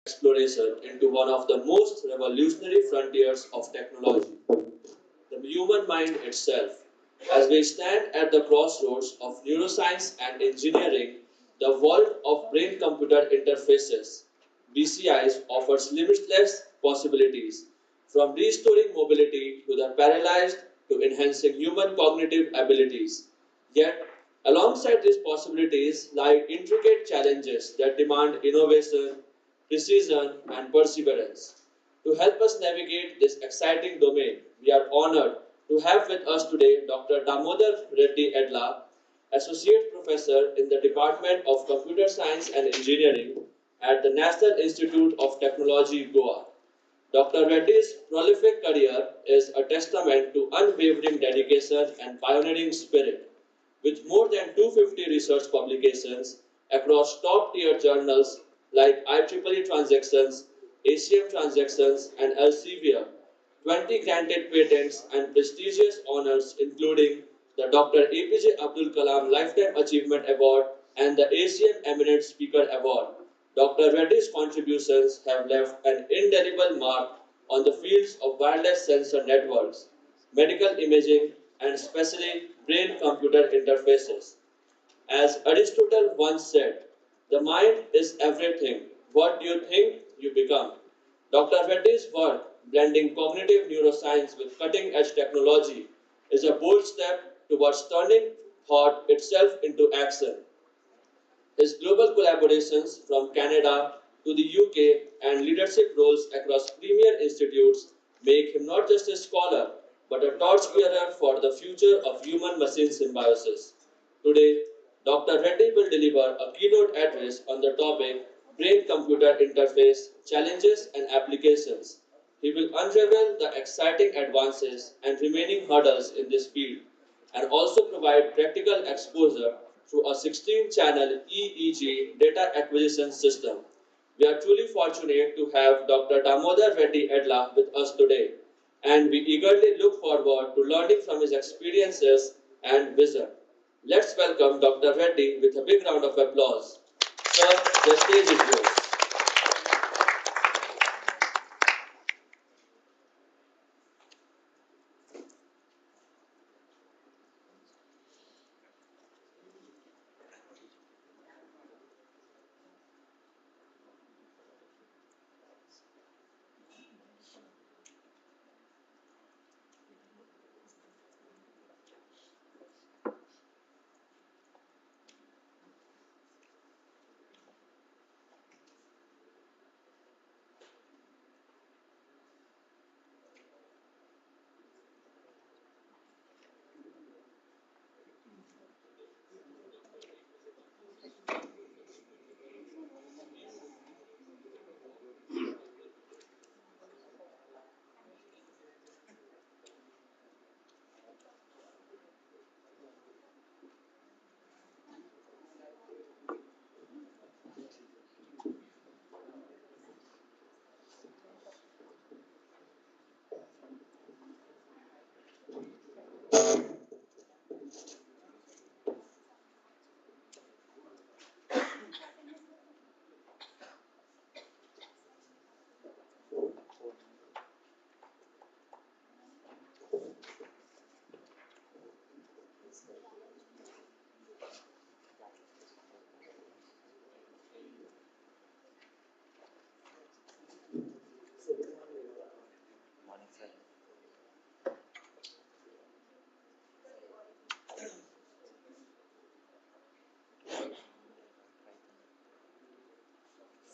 exploration into one of the most revolutionary frontiers of technology, the human mind itself. As we stand at the crossroads of neuroscience and engineering, the world of brain computer interfaces, BCIs, offers limitless possibilities, from restoring mobility to the paralyzed to enhancing human cognitive abilities. Yet, alongside these possibilities lie intricate challenges that demand innovation, precision, and perseverance. To help us navigate this exciting domain, we are honored to have with us today Dr. Damodar Reddy Edla, Associate Professor in the Department of Computer Science and Engineering at the National Institute of Technology, Goa. Dr. Reddy's prolific career is a testament to unwavering dedication and pioneering spirit. With more than 250 research publications across top-tier journals like IEEE Transactions, ACM Transactions, and Elsevier, 20 granted patents and prestigious honors including the Dr. APJ Abdul Kalam Lifetime Achievement Award and the ACM Eminent Speaker Award. Dr. Reddy's contributions have left an indelible mark on the fields of wireless sensor networks, medical imaging, and especially brain-computer interfaces. As Aristotle once said, the mind is everything. What you think, you become. Dr. Reddy's work, blending cognitive neuroscience with cutting-edge technology, is a bold step towards turning thought itself into action. His global collaborations from Canada to the UK and leadership roles across premier institutes make him not just a scholar but a torchbearer for the future of human machine symbiosis. Today, Dr. Reddy will deliver a keynote address on the topic Brain Computer Interface Challenges and Applications. He will unravel the exciting advances and remaining hurdles in this field and also provide practical exposure through a 16-channel EEG data acquisition system. We are truly fortunate to have Dr. Damodar Reddy Edla with us today, and we eagerly look forward to learning from his experiences and vision. Let's welcome Dr. Reddy with a big round of applause. Sir, the stage is yours.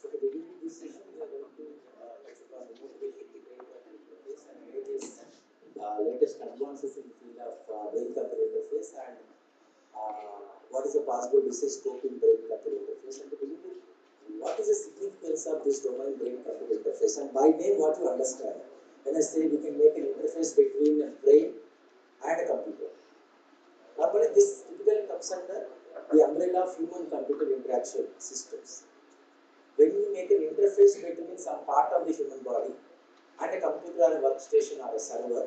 So to begin with this session, we are going to touch upon the motivation debate interface and latest advances in the field of brain-computer interface and what is the possible research scope in brain-computer interface. And to begin with, what is the significance of this domain brain-computer interface? And by name, what you understand? When I say we can make an interface between a brain and a computer. Normally, this typically comes under the umbrella of human-computer interaction systems. When we make an interface between some part of the human body and a computer or a workstation or a server,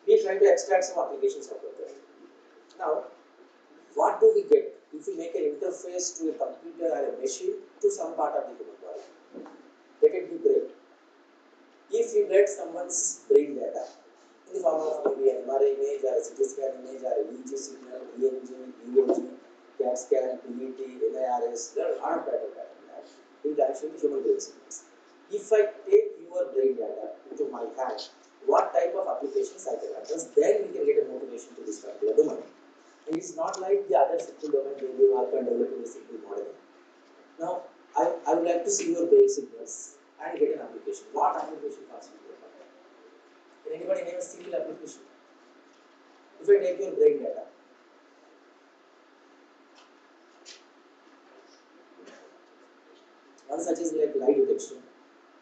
we try to extract some applications out of that. Now, what do we get if we make an interface to a computer or a machine to some part of the human body? That related to brain. If you get someone's brain data in the form of maybe an MRI image or a CT scan image or a EEG signal, EMG, EOG, CAT scan, PET, NIRS, there are a lot of data in that in connection to human brain signals. If I take your brain data into my hand, what type of applications I can address, then we can get a motivation to this particular domain. And it's not like the other simple domain where you work on developing a simple model. Now, I would like to see your brain signals and get an application. What application comes into your mind? Can anybody name a single application? If I take your brain data, one such is like lie detection.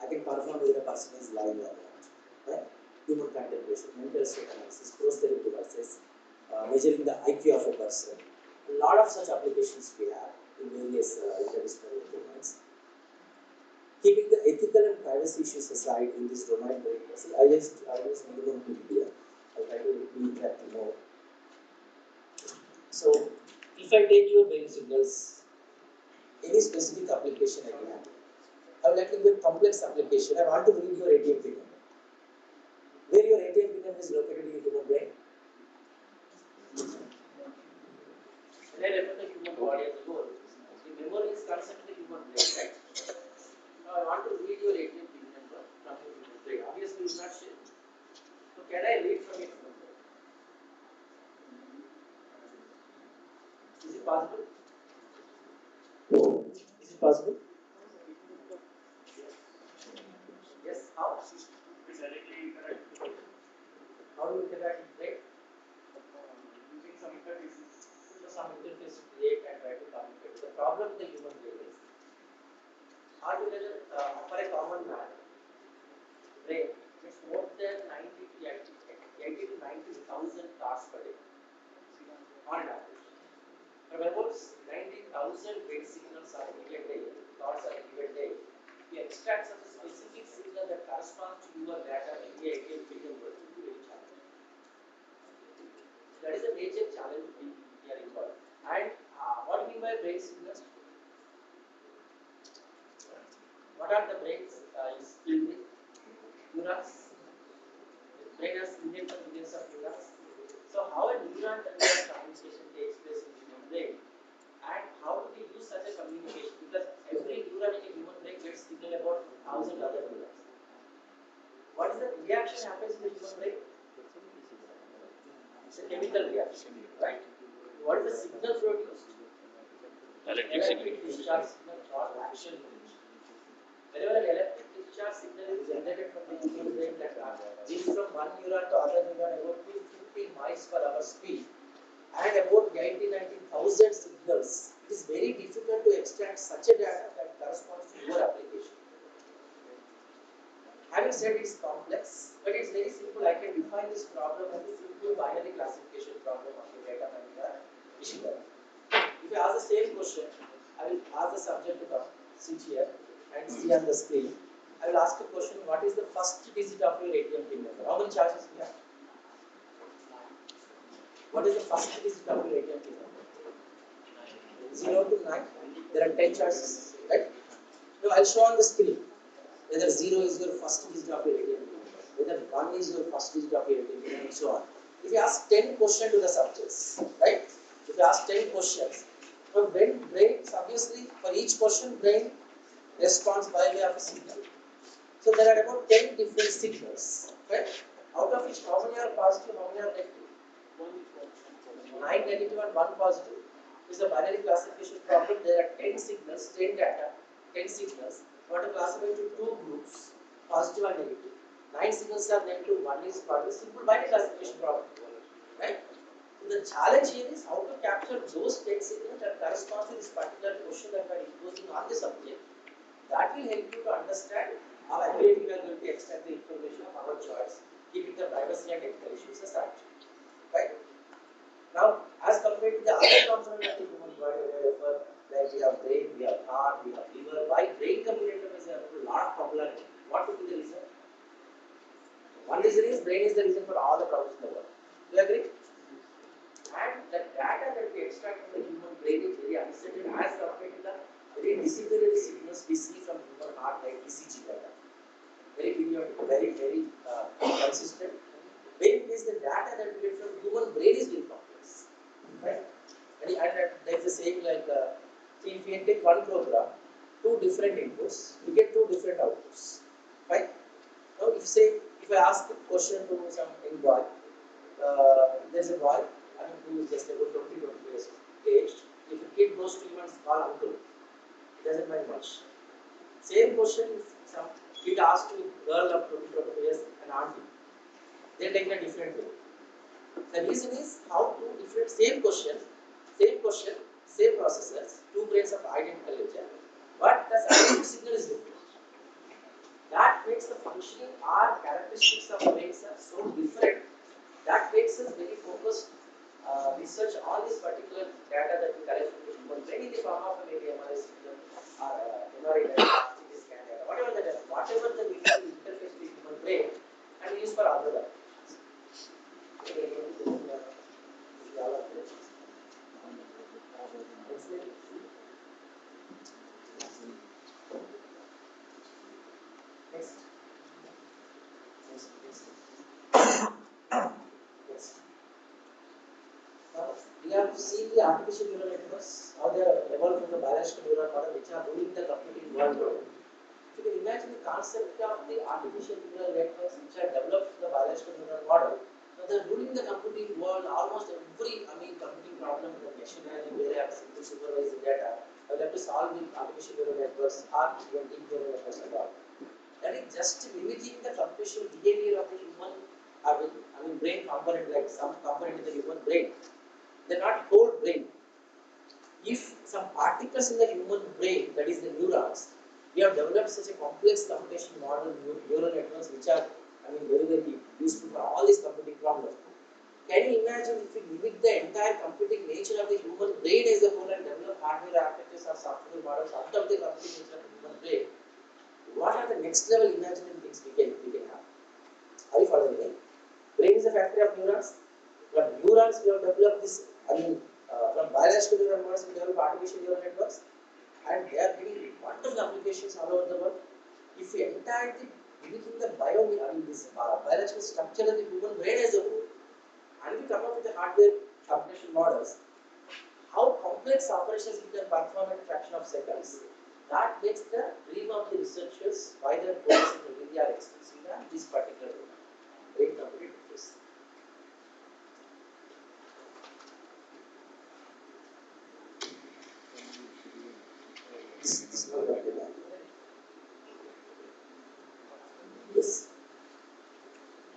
I can confirm whether a person is lying or not. Right? Human contemplation, mental state analysis, prosthetic devices, measuring the IQ of a person. A lot of such applications we have in various interdisciplinary domains. Keeping the ethical and privacy issues aside in this domain, I just minimum PPT. I'll try to be interactive more. So, if I take your brain signals, any specific application I can have. I would like to give a complex application. I want to read your ATM pin number. Where your ATM pin number is located in your human brain? When I refer the human body as a whole, the memory is concerned to the human brain, right? Now I want to read your ATM pin number from your human brain. Obviously, it's not shared. So can I read from your human brain? Is it possible? Is it possible? Yes. How? How do you interact with brain? Using some interfaces. Some interface to create and try to communicate. The problem with the human brain is, altogether, for a common man, brain it's more than 80 to 90,000 thoughts per day on an average. From about 90,000 brain signals are given day, thoughts are given day. We extract such a specific signal that corresponds to your data in the ATM pin number will be very challenging. That is a major challenge we are involved. And what do you mean by brain signals? What are the brains is filled with? Neurons. The brain has millions and millions of neurons. So how a neuron to neuron communication takes place in the human brain, and how do we use such a communication? Because every neuron in a human brain gets signal about 1,000 other neurons. What is the reaction happens in the human brain? It's a chemical reaction, right? What is the signal produced? Electric discharge signal or action potential. Whenever an electric discharge signal is generated from the human brain that moves from one neuron to other neuron about 250 miles per hour speed and about 90,000 signals, it is very difficult to extract such a data that corresponds to your application. Having said it's complex, but it's very simple. I can define this problem as a simple binary classification problem of your data mining machine learning. If I ask the same question, I will ask the subject to come, sit here and see on the screen. I will ask a question, what is the first digit of your ATM pin number? How many choices we have? What is the first digit of your ATM pin number? 0 to 9. There are 10 choices, right? Now I will show on the screen whether 0 is your first digit of your ATM pin number, whether 1 is your first digit of your ATM pin number, and so on. If you ask 10 questions to the subjects, right? If you ask 10 questions, now brain, obviously for each question, brain responds by way of a signal. So there are about 10 different signals, right? Out of which how many are positive, how many are negative? 9 negative and 1 positive. Is a binary classification problem. There are 10 signals, 10 data, 10 signals. You want to classify into 2 groups, positive and negative. 9 signals are negative, 1 is positive. Simple binary classification problem, right? So the challenge here is how to capture those 10 signals that correspond to this particular question that we are imposing on the subject. That will help you to understand how accurately we are going to extract the information of our choice, keeping the privacy and ethical issues aside. Right? Now, as compared to the other components of the human body, like we have brain, we have heart, we have liver. Why brain computer interface has a lot of popularity? What would be the reason? One reason is brain is the reason for all the problems in the world. Do you agree? And the data that we extract from the human brain is very uncertain as compared to the very disciplinary signals we see from human heart like ECG data. very consistent. When is the data that we get from human brain is very complex, right? And there is a saying like, see, if you take one program, two different inputs, we get two different outputs, right? Now, if I ask a question to some young boy, there's a boy, I mean, who is just about 20 years age. If a kid goes to him and call uncle, he doesn't mind much. Same question if some kid asks to girl of 20 years an auntie, they take a different way. The reason is how two different same question, same processors, two brains of identical nature, but the output signal is different. That makes the functioning or characteristics of brains are so different. That makes us very focused research on this particular data that we collect from the human brain in the form of maybe MRI signal or MRI data, CT scan data, whatever the we have to interface with human brain and use for other applications. Next. Now, we have seen the artificial neural networks, how they are evolved from the biological neural model, which are ruling the computing world. If you can imagine the concept of the artificial neural networks, which are developed from the biological neural model, now they are ruling the computing world. Almost every, computing problem in the machine learning, where I have simple supervised data, I will have to solve with artificial neural networks or even deep neural networks and all. That is just mimicking the computational behavior of the human, brain component, like some component in the human brain. They are not whole brain. If some particles in the human brain, that is the neurons, we have developed such a complex computation model, neural networks, which are, very useful for all these computing problems. Can you imagine if we mimic the entire computing nature of the human brain as a whole and develop hardware architectures or software models out of the computing nature of the human brain? What are the next level imaginary things we can have? Are you following me? Brain is a factory of neurons. From neurons, we have developed this. From biological neural models, we develop artificial neural networks, and they are giving wonderful applications all over the world. If we entirely mimicking the biological structure of the human brain as a whole, and we come up with the hardware computation models, how complex operations we can perform in a fraction of seconds, that makes the dream of the researchers why they are focusing heavily or extensively on this particular brain computing interface. This is not going to be bad. Yes.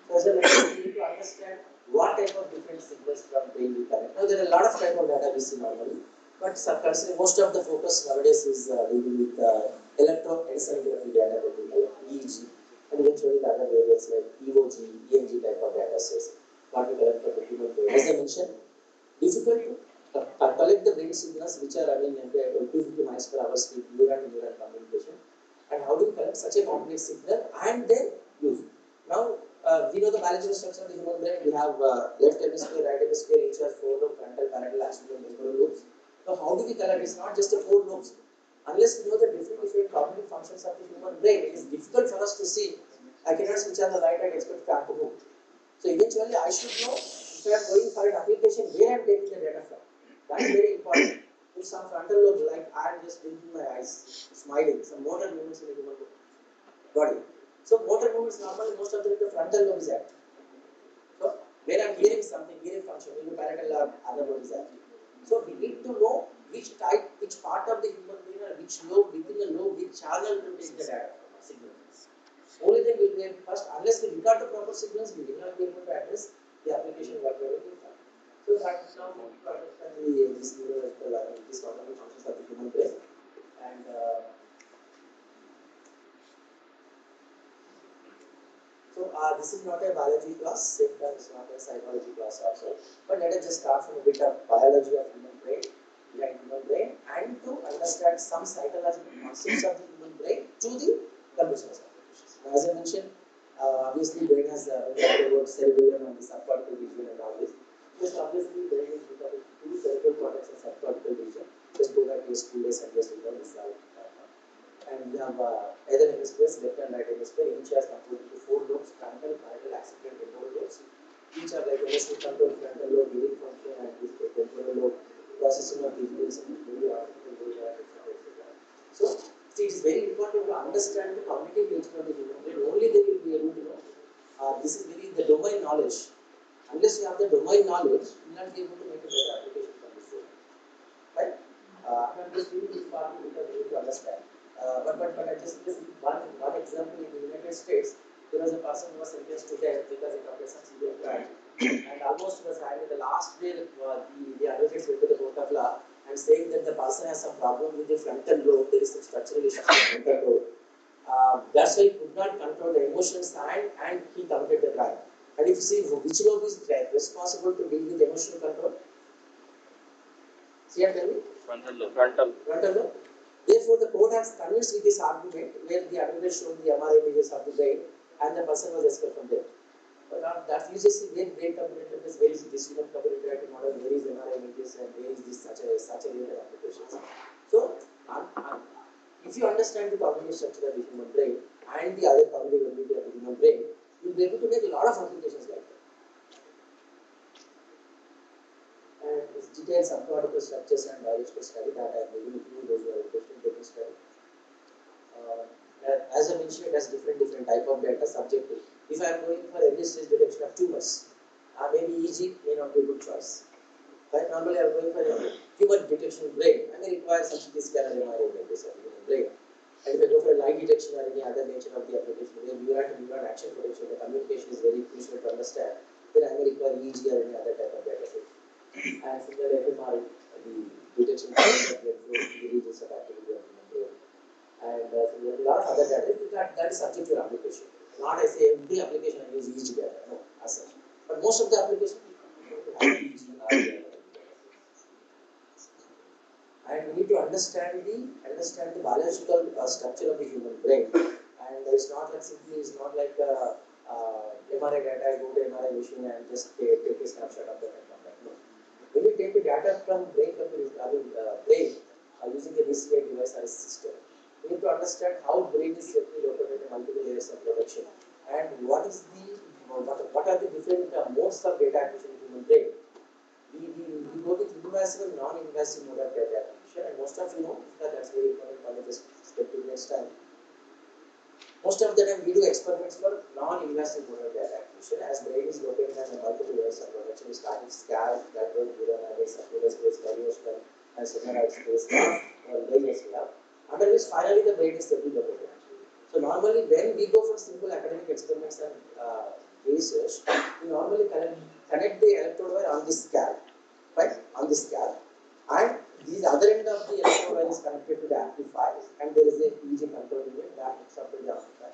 So as I mentioned, we need to understand what type of different signals from brain we collect. Now there are a lot of type of data we see normally, but most of the focus nowadays is dealing with electroencephalography data that we collect, EEG, and eventually the other areas like EOG, EMG type of data sets, what we collect from the human brain. As I mentioned, difficult to collect the brain signals which are 250 miles per hour speed, neuron to neuron communication, and how do we collect such a complex signal and then use it. Now, we know the biological structure of the human brain. We have left hemisphere, right hemisphere, each has 4 lobes, frontal, parietal, occipital, temporal lobes. Now, how do we collect? It's not just a 4 lobes. Unless we know the different cognitive functions of the human brain, it is difficult for us to see. I cannot switch on the light and expect fan to move. So eventually, I should know if I am going for an application where I am taking the data from. That is very important. If some frontal lobe, like I am just blinking my eyes, smiling, some motor movements in the human body. So motor movements normally most of the frontal lobe is active. So when I am hearing something, hearing function, maybe parietal or other lobe is active. So we need to know which part of the human brain or which lobe within the lobe, which channel to take the data from signal. Only then we will be able, first, unless we record the proper signals, we will not be able to address the application what we are looking for. So that is now we need to understand this neurological, these cognitive functions of the human brain, and so this is not a biology class, same time it's not a psychology class also. But let us just start from a bit of biology of human brain, and to understand some psychological concepts of the human brain to the computer applications. Now, as I mentioned, obviously brain has when we talk about cerebellum and the subcortical region and all this. Because obviously brain is made up of 2 cerebral cortex and subcortical region. Just go back to your school days and just this all. And we have either hemispheres, left and right hemisphere. Each has composed to 4 lobes: frontal, parietal, occipital, temporal lobes. Each are like emotional control, frontal lobe, hearing function, and this temporal lobe, processing of visuals, media, optical data, etc. So, see, it is very important to understand the cognitive nature of the human brain. Only then you will be able to know. This is very the domain knowledge. Unless you have the domain knowledge, you will not be able to make a better application from this field. Right? I'm just reading this part because you need to understand. But I just one example in the United States, there was a person who was sentenced to death because he committed some severe crime, and almost was having the last day. The advocates went to the court of law and saying that the person has some problem with the frontal lobe. There is some structural issue with the frontal lobe. That's why he could not control the emotions and he committed the crime. And if you see which lobe is responsible to deal with emotional control, see, tell me. Frontal lobe. Therefore, the court has convinced with this argument where the advocate showed the MRI images of the brain and the person was escaped from there. But that uses where brain computer interface, where is this human computer interactive model, where is MRI images, and where is this such a related applications. So, if you understand the cognitive structure of the human brain and the other cognitive ability of the human brain, you will be able to make a lot of applications like that. And this detailed subcortical structures and biological study that I am giving to you, those who are interested, they can study. As I mentioned, it has different type of data subjective. If I am going for early stage detection of tumors, maybe EEG may not be a good choice. Right? Normally, I am going for a tumor detection brain. I may require some CT scan or MRI images of human brain. And if I go for a light detection or any other nature of the application, where neuron to neuron action potential, the communication is very crucial to understand, then I may require EEG or any other type of data set. And similarly, FMRI, the detection of blood flow, the regions of activity of human brain. And similarly, a lot of other data, that is subject to your application. Not I say every application I use EEG data, no, as such. But most of the applications, have EEG or data. And we need to understand the biological structure of the human brain. And it's not like MRI data. I go to MRI machine and just take a snapshot of that and come back. No. When you take the data from brain using a BCI device or a system, you need to understand how brain is safely located in multiple layers of production and what are the different modes of data acquisition in human brain. We go with invasive and non-invasive mode of data acquisition, and most of you know that's very important. I will just step to the next time. Most of the time we do experiments for non-invasive mode of data acquisition, as brain is located in multiple layers of production. We start with scalp, backbone, neuronal circular space, cardiosperm, and sphenoid space, layers we have. Under which finally the brain is safely located. So normally when we go for simple academic experiments and research, we normally connect the electrode wire on this scalp, right? On this scalp, and the other end of the electrode wire is connected to the amplifier, and there is a EEG control unit that hooks up to the amplifier.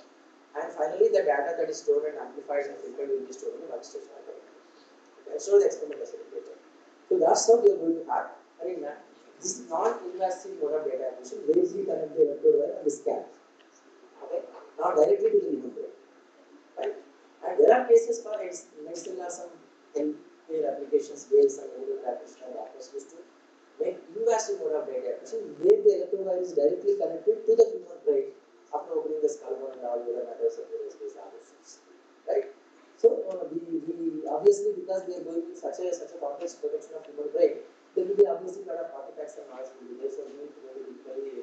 And finally, the data that is stored and amplified and filtered will be stored in the workstation. Okay, so the experiment as a data. So that's how we are going to have. I mean, this non-invasive mode of data acquisition, where we connect the electrode wire on the scalp. Okay, not directly to the human brain, right? And there are cases for medicine or some healthcare applications where some medical practitioner doctors used to make invasive mode of data acquisition, where the electrode wire is directly connected to the human brain after opening the skull bone and all the other matters of the space and other things, right? So we obviously, because we are going with such a complex protection of human brain, there will be obviously a lot of artifacts and noise will be there. So we need to really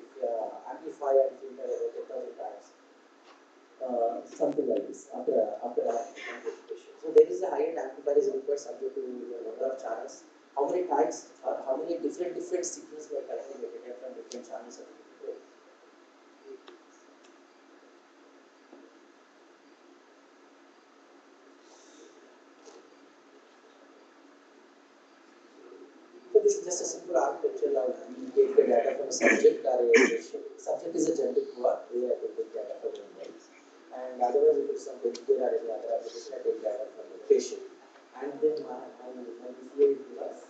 amplify and filter about 10,000 times. Something like this after amplification. So there is a high-end amplifier is required subject to the number of channels. How many times or how many different signals we are collecting data from different channels of the brain. So this is just a simple architecture of we take the data from a subject or a patient. Subject is a genetic word where I can take data from the brain. And otherwise, if it's some healthcare or any other application, I take data from the patient. And then my BCI device.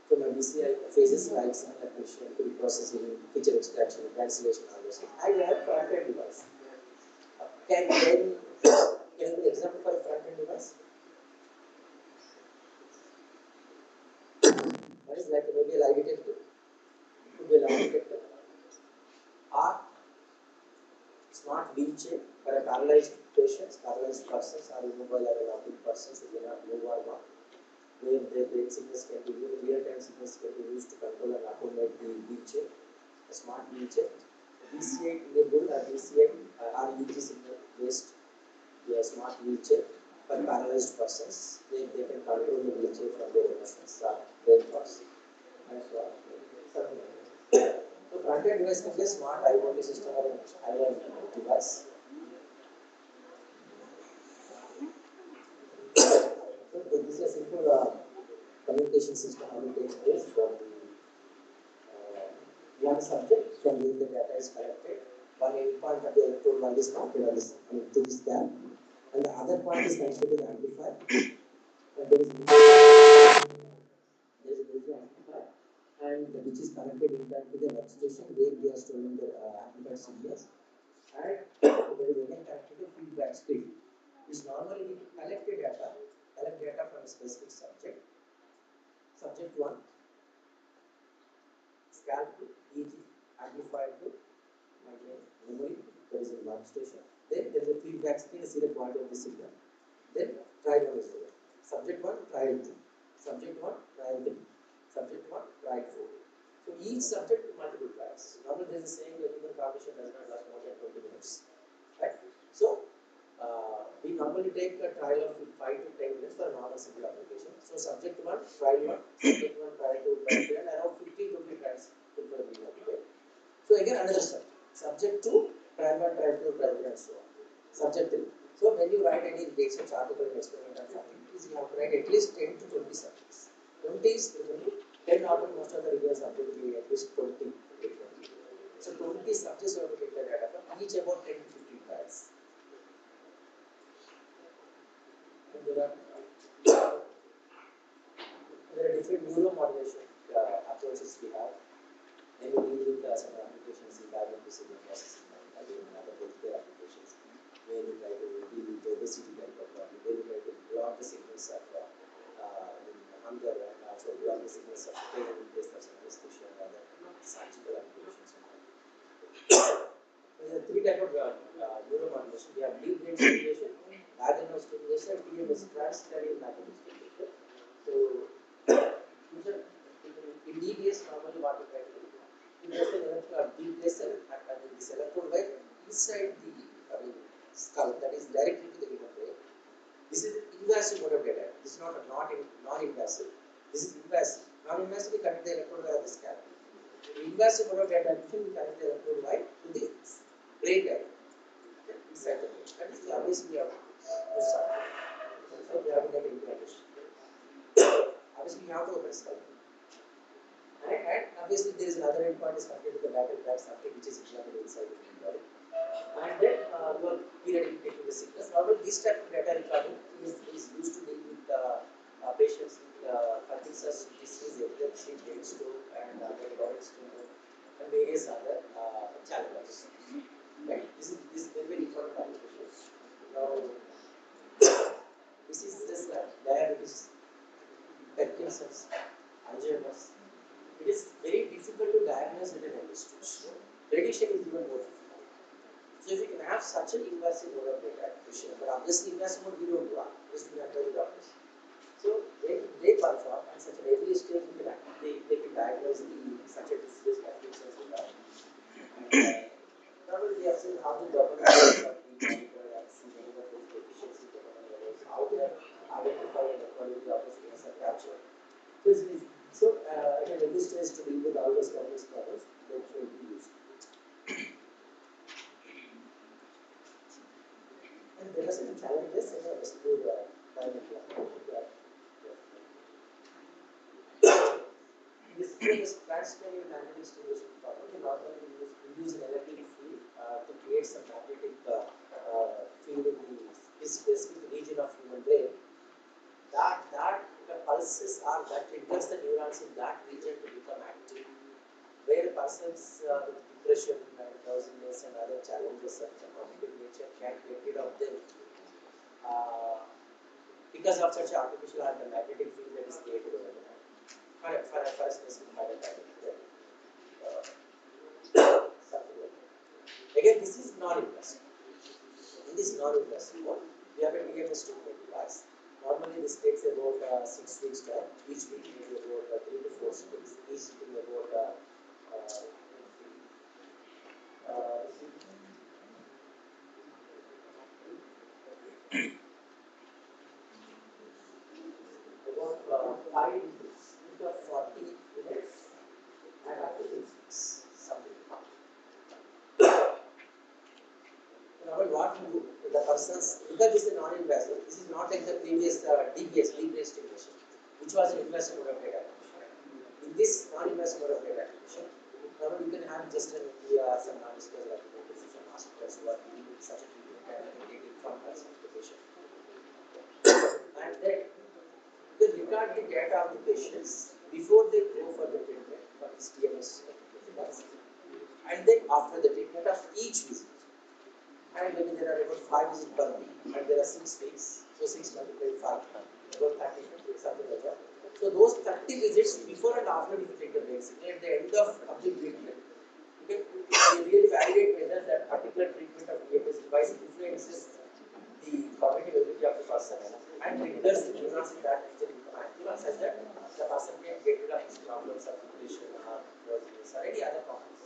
So my BCI phases like signal acquisition, pre-processing, feature extraction, translation, all those things. I have front-end device. Can you give an example for a front-end device? What is is like maybe a lie detector, it could be a lie detector, or smart wheelchair for a paralyzed patients, paralyzed persons, or immobile or ill persons who cannot move or walk, where their brain signals can be used, real-time signals can be used to control and accommodate the wheelchair, a smart wheelchair. BCI enabled or BCI or UG signal based a smart wheelchair for paralyzed persons, where they can control the wheelchair from their emotions or their thoughts. And so on. So front-end device can be a smart IoT system or an IoT device. So this is a simple communication system how it takes place from the one subject from where the data is collected. One endpoint of the electrode one is connected on this, to this gap, and the other point is connected to the amplifier. And there is a amplifier, and which is connected in time to the workstation where we are storing the amplifier signals. And there is again connected to feedback screen, which normally we collect data from a specific subject. Subject 1, scan to EG, amplifier to memory, there is a workstation. Then there is a feedback screen to see the quality of the signal. Then trial 1 is there. Subject 1, trial 2. Subject 1, trial 3. Subject 1, trial 4. So each subject multiple trials. Normally there is a saying that human cognition does not last more than 20 minutes. Right? So we normally take a trial of 5 to 10 minutes for a normal simple application. So subject 1, trial 1, subject 1, trial 2, trial 3, and around 15 to 20 trials will be applied. So again another step. Subject 2, trial 1, trial 2, trial 3, and so on. Subject 3. So when you write any research article and experiment or something, you have to write at least 10 to 20 subjects. 20 is usually 10 out of most of the reviewers subject will be at least 20. So 20 subjects you have to take the data from, each about 10 to 15 trials. And there are different neuromodulation approaches we have. Then we deal with some applications in cognitive signal processing and other healthcare applications, where we try to deal with obesity type of problem, where we try to block the signals of hunger and also block the signals of pain in case of some anesthesia and other surgical applications. There are 3 types of neuromodulation. We have deep brain stimulation, vagal stimulation, and TMS, transcranial magnetic stimulation. So, in DBS, normally what we try to do, we place this electrode wire inside the skull, that is directly to the human brain. This is invasive mode of data. This is not non-invasive. This is invasive. Non-invasive, we connect the electrode wire of the scalp. Invasive mode of data, we connect the electrode wire to the brain area inside the brain. That is obviously we have to start. So we have to get implantation. Obviously, we have to open skull. And obviously, there is another endpoint is connected to the battery pack, something which is implanted inside the body. And then you are periodically taking the signals. Normally, this type of data recording is used to deal with patients with Parkinson's disease, epilepsy, brain stroke, and metabolic syndrome, and various other challenges. Right? This is very important application. Now, this is just diabetes, Parkinson's, Alzheimer's. It is very difficult to diagnose at an early stage. Prediction is even more difficult. So if you can have such an invasive mode of data acquisition, but obviously invasive mode we don't do, this is done by the doctors. So they perform at such an early stage, they can diagnose such a disease Parkinson's without. Probably we have seen how the government monitor and see whether there is deficiency in how they are identifying the quality of the signals are captured. So at an early stage to deal with all those complex problems, that should be used. And there are some challenges in the rescue climate application. This is transcranial magnetic stimulation problem. We normally use an electric field to create some magnetic field in this specific region of human brain. That pulses are that triggers the neurons in that region to become active, where persons with depression and drowsiness and other challenges of the cognitive nature can get rid of them because of such artificial and magnetic field that is created over time. for a specific target activity. Something like that. Again, this is non-invasive. In this non-invasive mode, we have a TMS treatment device. Normally, this takes about 6 weeks time. Each week may be about 3 to 4 weeks. Each sitting about about 5 minutes into 40 minutes and up to 6 weeks. Something. Now, what we do, the persons, because this is non-invasive, this is not like the previous DBS, deep brain stimulation, which was an invasive mode of data acquisition. In this non-invasive mode of data acquisition, now you can have just an some non-disclosure agreement from hospitals who are giving such a treatment and you can take it from person to patient. And then you can record the data of the patients before they go for the treatment for this TMS device, and then after the treatment of each visit. And maybe there are about 5 visits per week, and there are 6 weeks, so 6 multiplied 5, about 30, something like that. So those 30 visits before and after you take the vaccine, at the end of complete treatment, you can really validate whether that particular treatment of DFS device influences the cognitive ability of the person and triggers the neurons in that region such that the person can get rid of his problems of depression or nervousness or any other problems.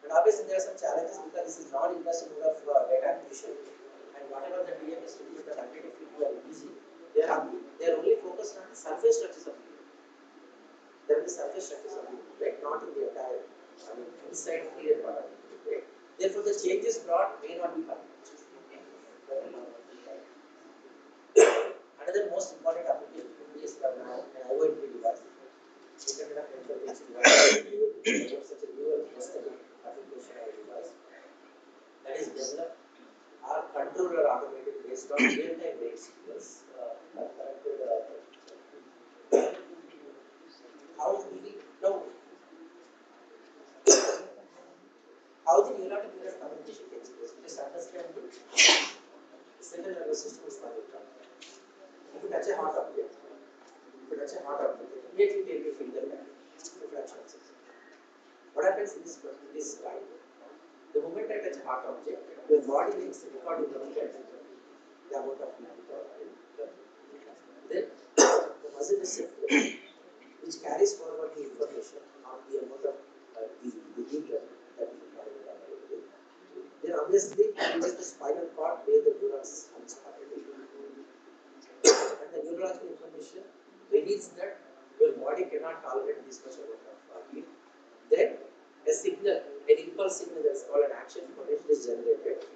And obviously there are some challenges because this is non-invasive mode of data acquisition, and whatever the DMS treatment or alternative treatment are using, they are only focused on the surface structures of the human. There are the surface structures of the human, right? Not in the entire, inside the part of the human, right? Therefore, the changes brought may not be permanent. Another most important application is an IoT device. Internet of Things device. Such a newer aesthetic application or device that is developed or controlled or automated based on real-time brain signals. How do we know how the neuron to neuron communication takes place? Just understand the central nervous system is coming from. If you touch a hot object, immediately they will feel the reflection. What happens in this slide? The moment I touch a hot object, your body makes a recording of the amount of heat. Then the muscle receptor, which carries forward the information on the amount of the heat that is recorded. Then obviously it is the spinal cord where the neurons are started. And the neurological information reveals that your body cannot tolerate this much amount of heat. Then a signal, an impulse signal that is called an action potential is generated.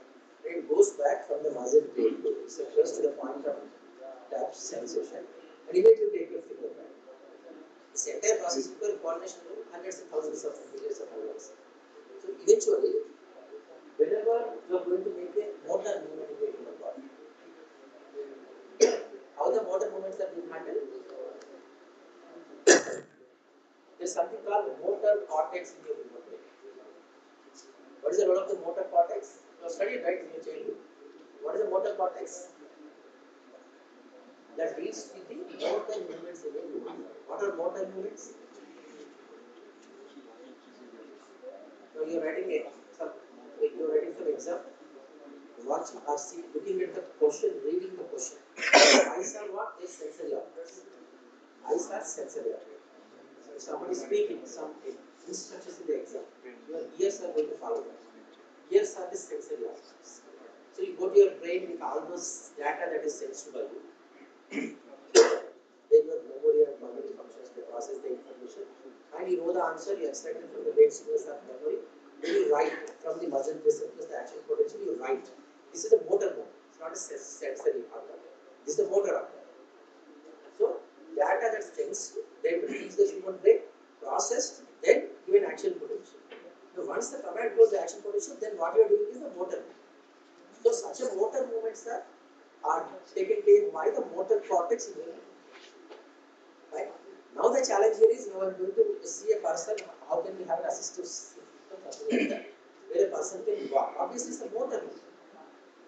And it goes back from the muscle brain to close to the point of touch sensation, and immediately take your finger back. This entire process requires coordination of hundreds and thousands of millions of neurons. So eventually, whenever you are going to make a motor movement in the human body, how the motor movements are being handled? There is something called the motor cortex in your human brain. What is the role of the motor cortex? You have studied right in your childhood. What is the motor cortex? That deals with the motor movements in your human body. What are motor movements? So you are writing some exam, watching or see, looking at the question, reading the question. Eyes are what? They sensory organs. Eyes are sensory organs. So if somebody is speaking some instructions in the exam, your ears are going to follow that. Ears are the sensory organs. So you go to your brain with all those data that is sensed by you. Then your memory and cognitive functions to process the information, and you know the answer. You extract it from the brain signals of memory. Then you write from the muscle receptors, the action potential. You write. This is the motor mode. It's not a sensory organ. This is the motor organ. So data that's sensed, then reaches the human brain, processed, then given action potential. Now once the command goes the action potential, then what you are doing is the motor movement. So such a motor movements are taken care by the motor cortex in your brain. Right? Now the challenge here is you are going to see a person, how can we have an assistive system, something like that, where a person can walk. Obviously it's a motor movement.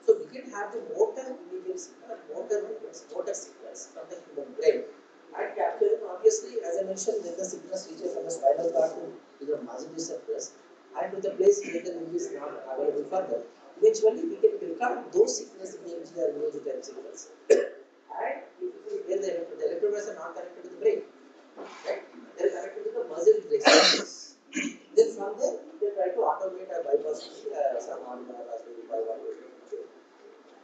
So we can have the motor images, motor movements, motor signals from the human brain and capture them. Obviously, as I mentioned, when the signals reaches from the spinal cord to the muscle receptors and to the place where the image is not available further, eventually we can record those signals in the image type signals. And where the electrodes are not connected to the brain, right? They are connected to the muscle receptors. Then from there, they try to automate or bypass some Arduino or Raspberry Pi, whatever.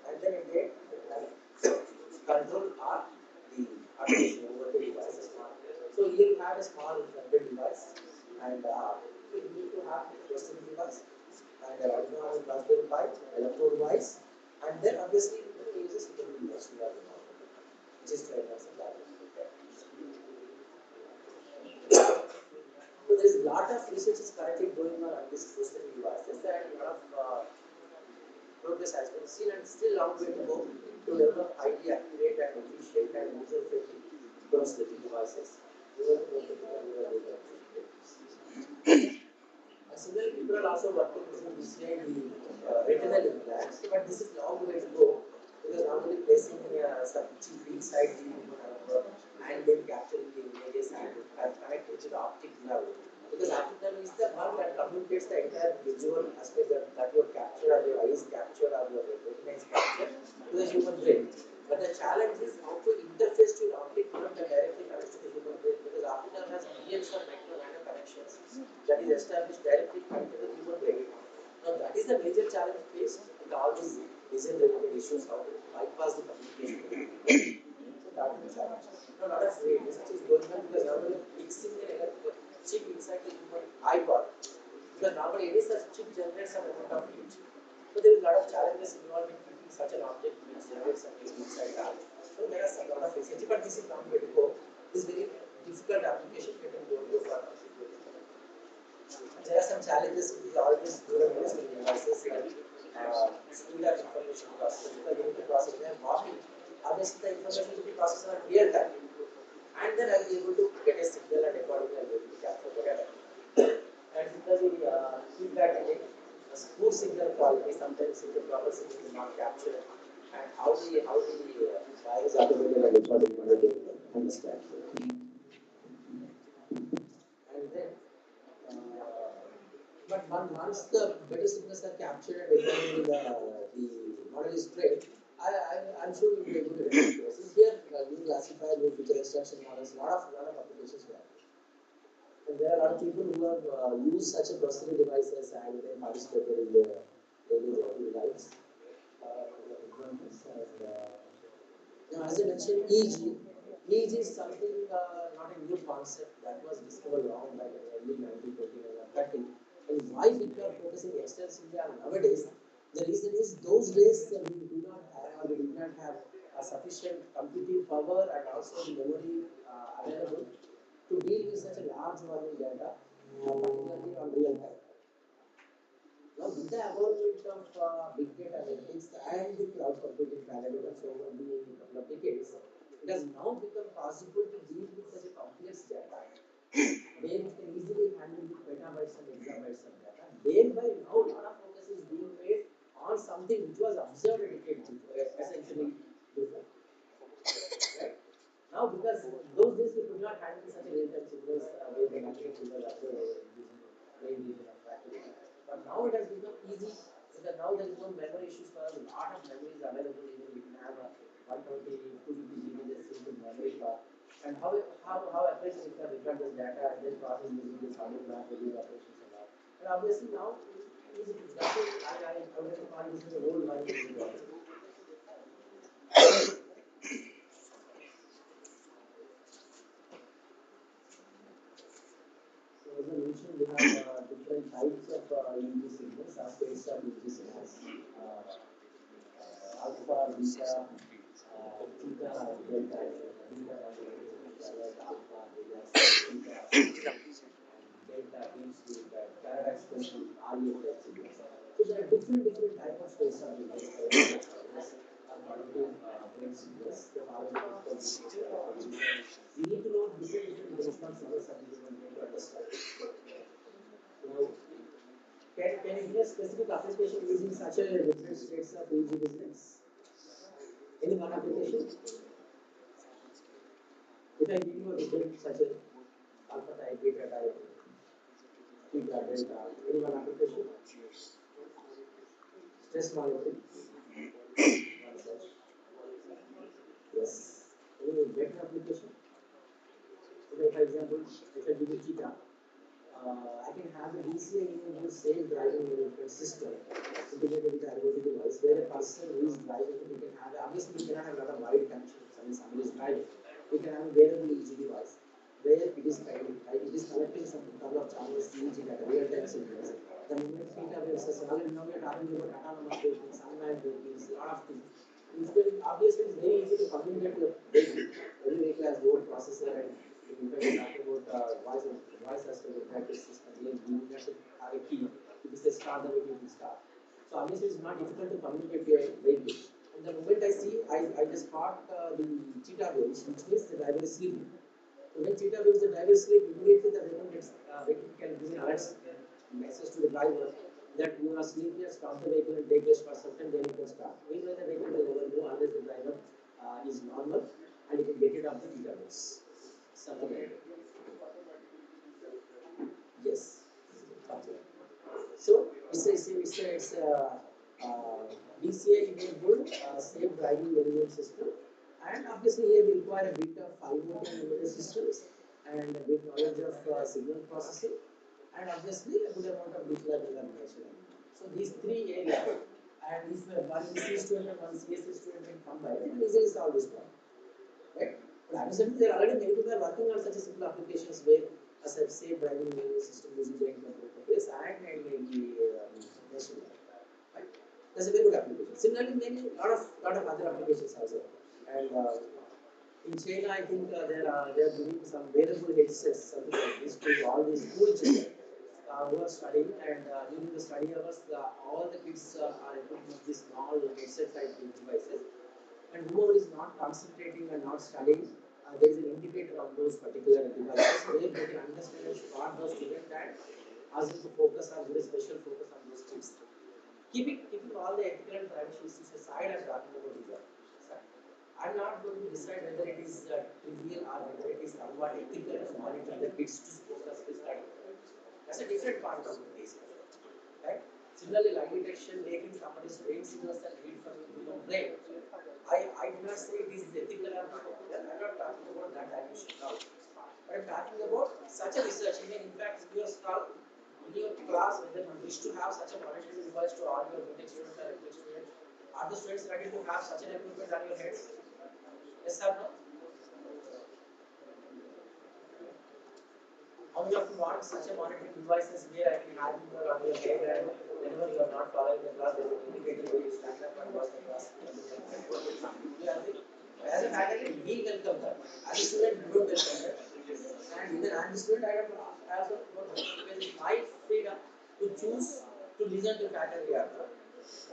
And then again, control are the automation over the devices. So here you have a small front-end device, and you need to have a processing device, and Arduino has a Raspberry Pi, electrode device, and then obviously it uses the device, which is trained as a tablet. So there is a lot of research is currently going on this processing devices, and a lot of progress has been seen and still long way to go to develop highly accurate and efficient and user-friendly processing devices. Similarly, people are also working using BCI retinal implants, but this is long way to go because normally placing some chip inside the and then capturing the images and connecting to the optic nerve. Because optic nerve is the one that communicates the entire visual aspect that you have captured or your eyes captured or your retina is captured to the human brain. But the challenge is how to interface to your optic nerve that directly connects to the human brain because optic nerve has millions of nano connections that is established directly connected to the human brain. Now that is the major challenge faced with all these vision related issues, how to bypass the communication. So that is the challenge. Now a lot of research is going on because normally fixing the electrical chip inside the human eyeball because normally any such chip generates some amount of heat. So there is a lot of challenges involved in keeping such an object which generates some heat inside the eye. So there are some lot of research, but this is not going to go. This is very difficult application. We can go for. There are some challenges with all these neural processing devices like speed of information processing because you need to process them morning. Obviously, the information will be processed in real time, and then I'll be able to get a signal and accordingly I'll be able to capture whatever. And similarly, feedback in a poor signal quality, sometimes if the proper signal is not captured, and how the virus automated and recording understand. And then but once the better signals are captured and accordingly the model is trained, I'm sure we'll be able to detect this. Here, we classify with feature extraction models, lot of applications we have. And there are a lot of people who have used such a processing devices and they participated in the daily lives. Examples and, now, as I mentioned, EEG is something not a new concept that was discovered long back in the early 1920s and 30. And why people are focusing extensively on nowadays? The reason is those days we do not have or we did not have a sufficient computing power and also the memory available to deal with such a large volume data, particularly on real time. Now, with the evolvement of big data analytics and the cloud computing paradigms over the couple of decades, it has now become possible to deal with such a complex data where it can easily handle the petabytes and exabytes of data. Thereby, now a lot of focus is being made on something which was observed a decade before, essentially before. Right? Now, because those days we could not handle such a real-time signals where the matrix was observed brain region of factory. But now it has become easy because now there is no memory issues for us. A lot of memory is available. Even we can have a 120, 250 GB just simple memory card. And how efficient we can record this data and then process using this hardware map with these operations and all. And obviously now easy to that's why I would like to call this as a whole life. So as I mentioned, we have different types of EEG signals, phase of EEG signals, alpha, beta, theta, and delta. Beta alpha, beta, theta, and delta means the paradox question, REF signals. So there are different types of phase of EEG signals. According to brain signals, the paradox we need to know different benchmark signals and we want to understand. Now, Can you give a specific application using such a different states of easy business? Any one application? If I give you a different such a alpha type, beta type, theta, delta, any one application? Stress molecule. One such. Yes. Any better application? Okay, for example, if I give you theta, I can have a BCI in the same driving management system integrated with the IoT device where a person who is driving, we can have, obviously we cannot have a lot of wide connections. I mean, somebody is driving. We can have a wearable EEG device where it is guiding, right? It is collecting some couple of channels EEG data, real time signals. The moment theta waves are suddenly now we are talking about autonomous vehicles, unmanned vehicles, a lot of things. It's very, obviously it's very easy to communicate to the vehicle. Every vehicle has own processor and if you talk about voice as to the system, then you have to have a key. If it says start, the vehicle will start. So obviously it's not difficult to communicate to a vehicle. And the moment I see, I just caught the theta waves, which means the driver is sleeping. So when theta waves, the driver is sleeping, immediately the vehicle can give an alert message to the driver that you are sleeping, stop the vehicle and take rest for a second, then you can start. Meanwhile, the vehicle will never go unless the driver is normal and you can get rid of the theta waves. Something like that. Yes. So it's a BCI enabled safe driving management system, and obviously here we require a bit of IoT and embedded systems and a bit knowledge of signal processing, and obviously a good amount of deep learning information. So these three areas, and if one EC student and one CSC student can combine, it will easily solve this problem, right? But I'm saying there are already many people are working on such a simple applications where a safe driving system using brain computer interface and machine learning, right? That's a very good application. Similarly, many lot of other applications also. And in China, I think they are giving some wearable headsets, something like this, to all these school children who are studying. And during the study hours, all the kids are equipped with these small headset type devices. And whoever is not concentrating and not studying, there is an indicator on those particular devices where they can understand and spot those students and ask them to focus on very special focus on those kids. Keeping all the ethical and privacy issues aside, I'm talking about design. I'm not going to decide whether it is trivial or whether it is somewhat ethical to monitor the kids to focus this study. That's a different part of the case, right? Similarly, lie detection, taking somebody's brain signals and read from the human brain. I do not say it is ethical or not ethical. I'm not talking about that dimension now. But I'm talking about such a research. In fact, in your school, in your class, whether you wish to have such a monitoring device to all your BTech students or MTech students, are the students ready to have such an equipment on your heads? Yes or no? How many of you want such a monitoring devices where I can have you on your head and whenever you are not following the class, there is an indicator where you stand up and watch the class? Yeah, as a faculty, we welcome that. As a student, we don't welcome that. And even as a student, I don't also don't because it's my freedom to choose to listen to faculty also.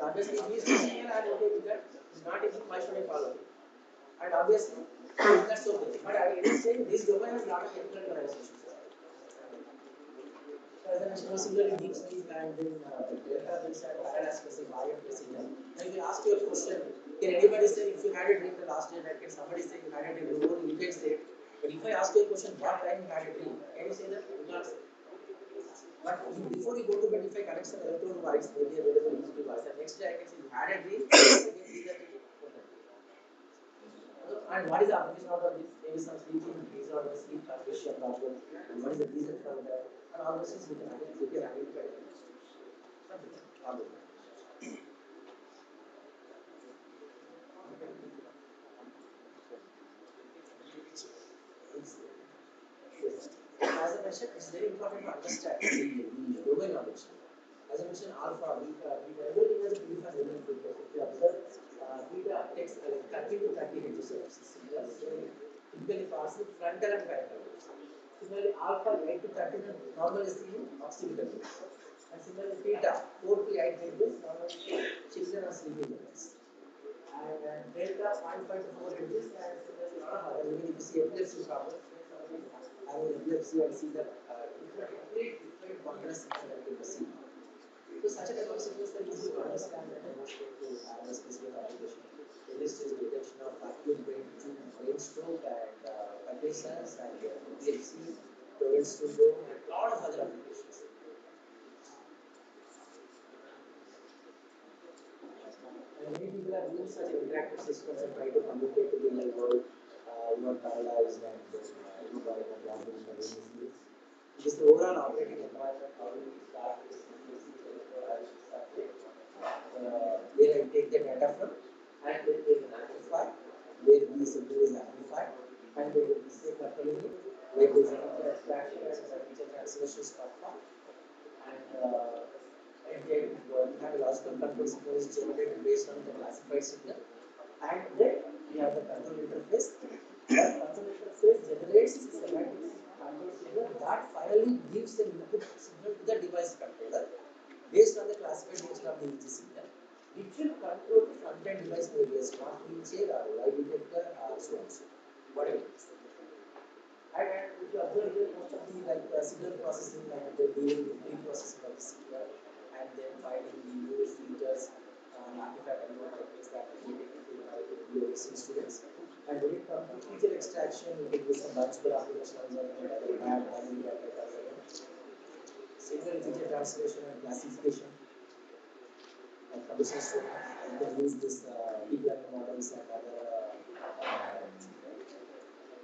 Obviously, if he is teaching here, I am okay with that. If not teaching, why should I follow him? And obviously, that's okay. But I am saying this domain has a lot of ethical considerations. As I mentioned, similarly, deep sleep and then database and parallel specific bias procedure. Now, if you ask you a question, can anybody say if you had a dream the last day, that can somebody say you had a dream, you can say it. But if I ask you a question, what time you had a dream, can you say that? You can't say. But before you go to bed, if I connect some electrode wires, maybe available in device, and next day I can say you had a dream, I can see that. And what is the application of this? Maybe some sleeping disease or the sleep condition problem. And what is the reason for that? And all those things we can identify. As I mentioned, it's very important to understand the domain knowledge. As I mentioned, alpha, beta, everything has a different domain frequency. If you observe, beta takes like 30 to 30 hertz. Typically passes frontal and parietal waves. Similarly, alpha 8 to 30 normally seen in occipital waves. And similarly, theta 4 to 8 hertz normally seen children are sleeping levels. And delta 0.5 to 4 hertz and similarly a lot of other, even if you see epilepsy problems, having epilepsy and see that different contrast that you see. So such a consequence are easy to understand and demonstrate to have a specific application. Early-stage detection of acute brain stroke and Parkinson's and epilepsy, Tourette syndrome, and a lot of other applications. And many people have used such interactive systems and try to communicate to the real world who are paralyzed and by the gambling in various fields. It is the overall operating environment, how do we start with where I take the data from and then they can amplify, where the signal is amplified, and then the same accordingly, where there is a feature extraction and a feature translation is performed. And at the end, we have a logical control signal is generated based on the classified signal. And then we have the control interface. That control interface generates a semantic control signal that finally gives an input signal to the device controller based on the classified nature of the EEG signal. It will control the front-end device behavior, smart wheelchair or lie detector or so on so, whatever it is. And if you observe here, most of the signal processing and the dealing with pre-processing of the signal and then finding the new filters, artifact and more techniques that we take into your students. And when it comes to feature extraction, you can use some multiple applications like signal feature translation and classification and conditional storage. You can use this deep learning models and other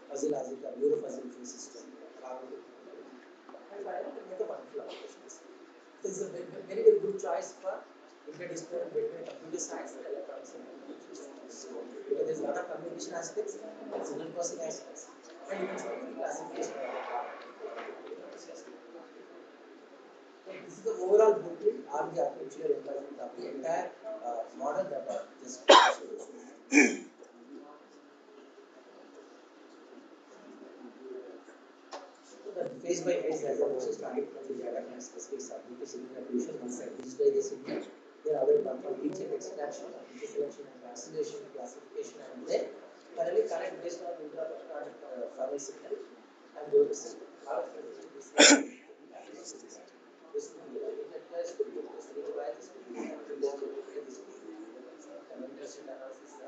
fuzzy logic or neurofuzzy inference system along with it. And finally, to make a wonderful applications. This is a very, very good choice for interdisciplinary between computer science and electronics and communications. So, because there's a lot of communication aspects, signal processing aspects, and eventually the classification of the part. So this is the overall blueprint or the architecture embodiment of the entire model that I just showed. The phase by phase, as I also started from the data from specific subject to signal acquisition, once I digitize the signal, then I will come from feature extraction, feature selection and translation, classification, and then finally connect based on intra-product final signal and go to signal. How it is this could be a detector, this could be a testing device, this could be a this could be an interested analysis,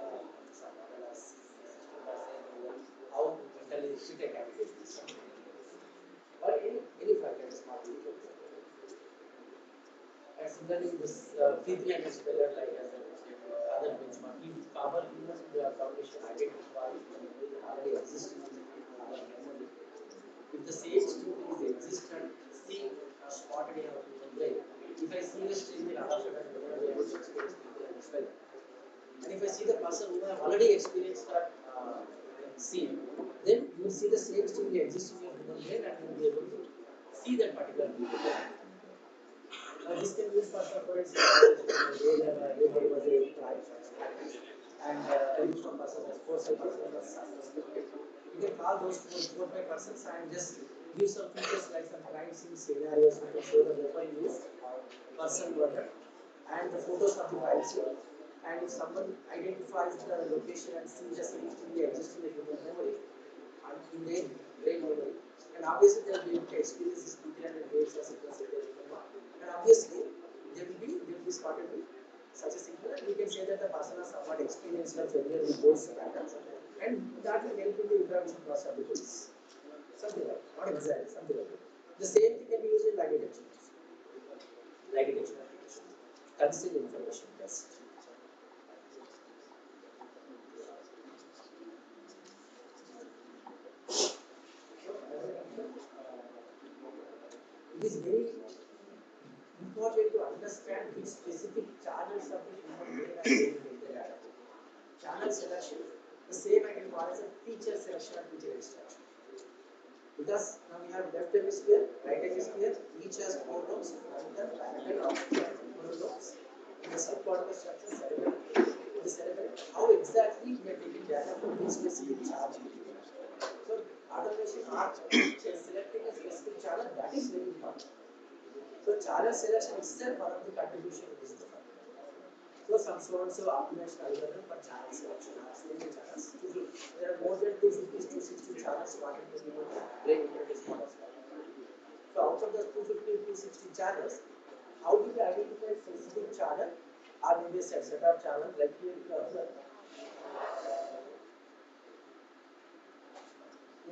some model as how mentally fit a candidate is. Or any factor is not equal. And similarly, this P300 speller like as other benchmark, if our human cognition identifies already existing our memory, if the same stimuli is existent, seen or spotted in our human brain, if I see the stimuli, all of a sudden we are able to experience P300 speller. And if I see the person who have already experienced that scene, then you will see the same stimuli existing in your human brain and you will be able to see that particular behavior. This can be used for instance, there was a crime and a person was forced a person was suspected. You can call those four, 5 persons and just give some features like some crime scene scenarios. You can show the weapon used, person murdered, and the photos of the crime scene. And if someone identifies the location and sees the same thing existing in the human memory and in their brain memory, and obviously they will be able to experience this P300 waves as it was in their memory. And obviously they will be spotted with such a signal, and we can say that the person has somewhat experienced or familiar with those patterns, and that will help in the interaction process of the police. Something like that. Not exactly, something like that. The same thing can be used in lie detection. Lie detection application. Conceal information test. It is very important to understand which specific channels of the human brain are going to get the data. Channel selection, the same I can call as a feature selection and feature extraction. Because now we have left hemisphere, right hemisphere, each has 4 lobes, frontal, parietal, occipital, temporal lobes. In the subcortical structure, cerebellum. The cerebellum, how exactly we are taking data from which specific channel. So automation or selecting a specific channel, that is very important. So channel selection itself one of the contribution in this domain. So some so optimization algorithm for channel selection are single channels. There are more than 250 to 260 channels wanted to be brain interface models. So out of the 250 to 260 channels, how do we identify specific channel or maybe a set of channels like here you observe.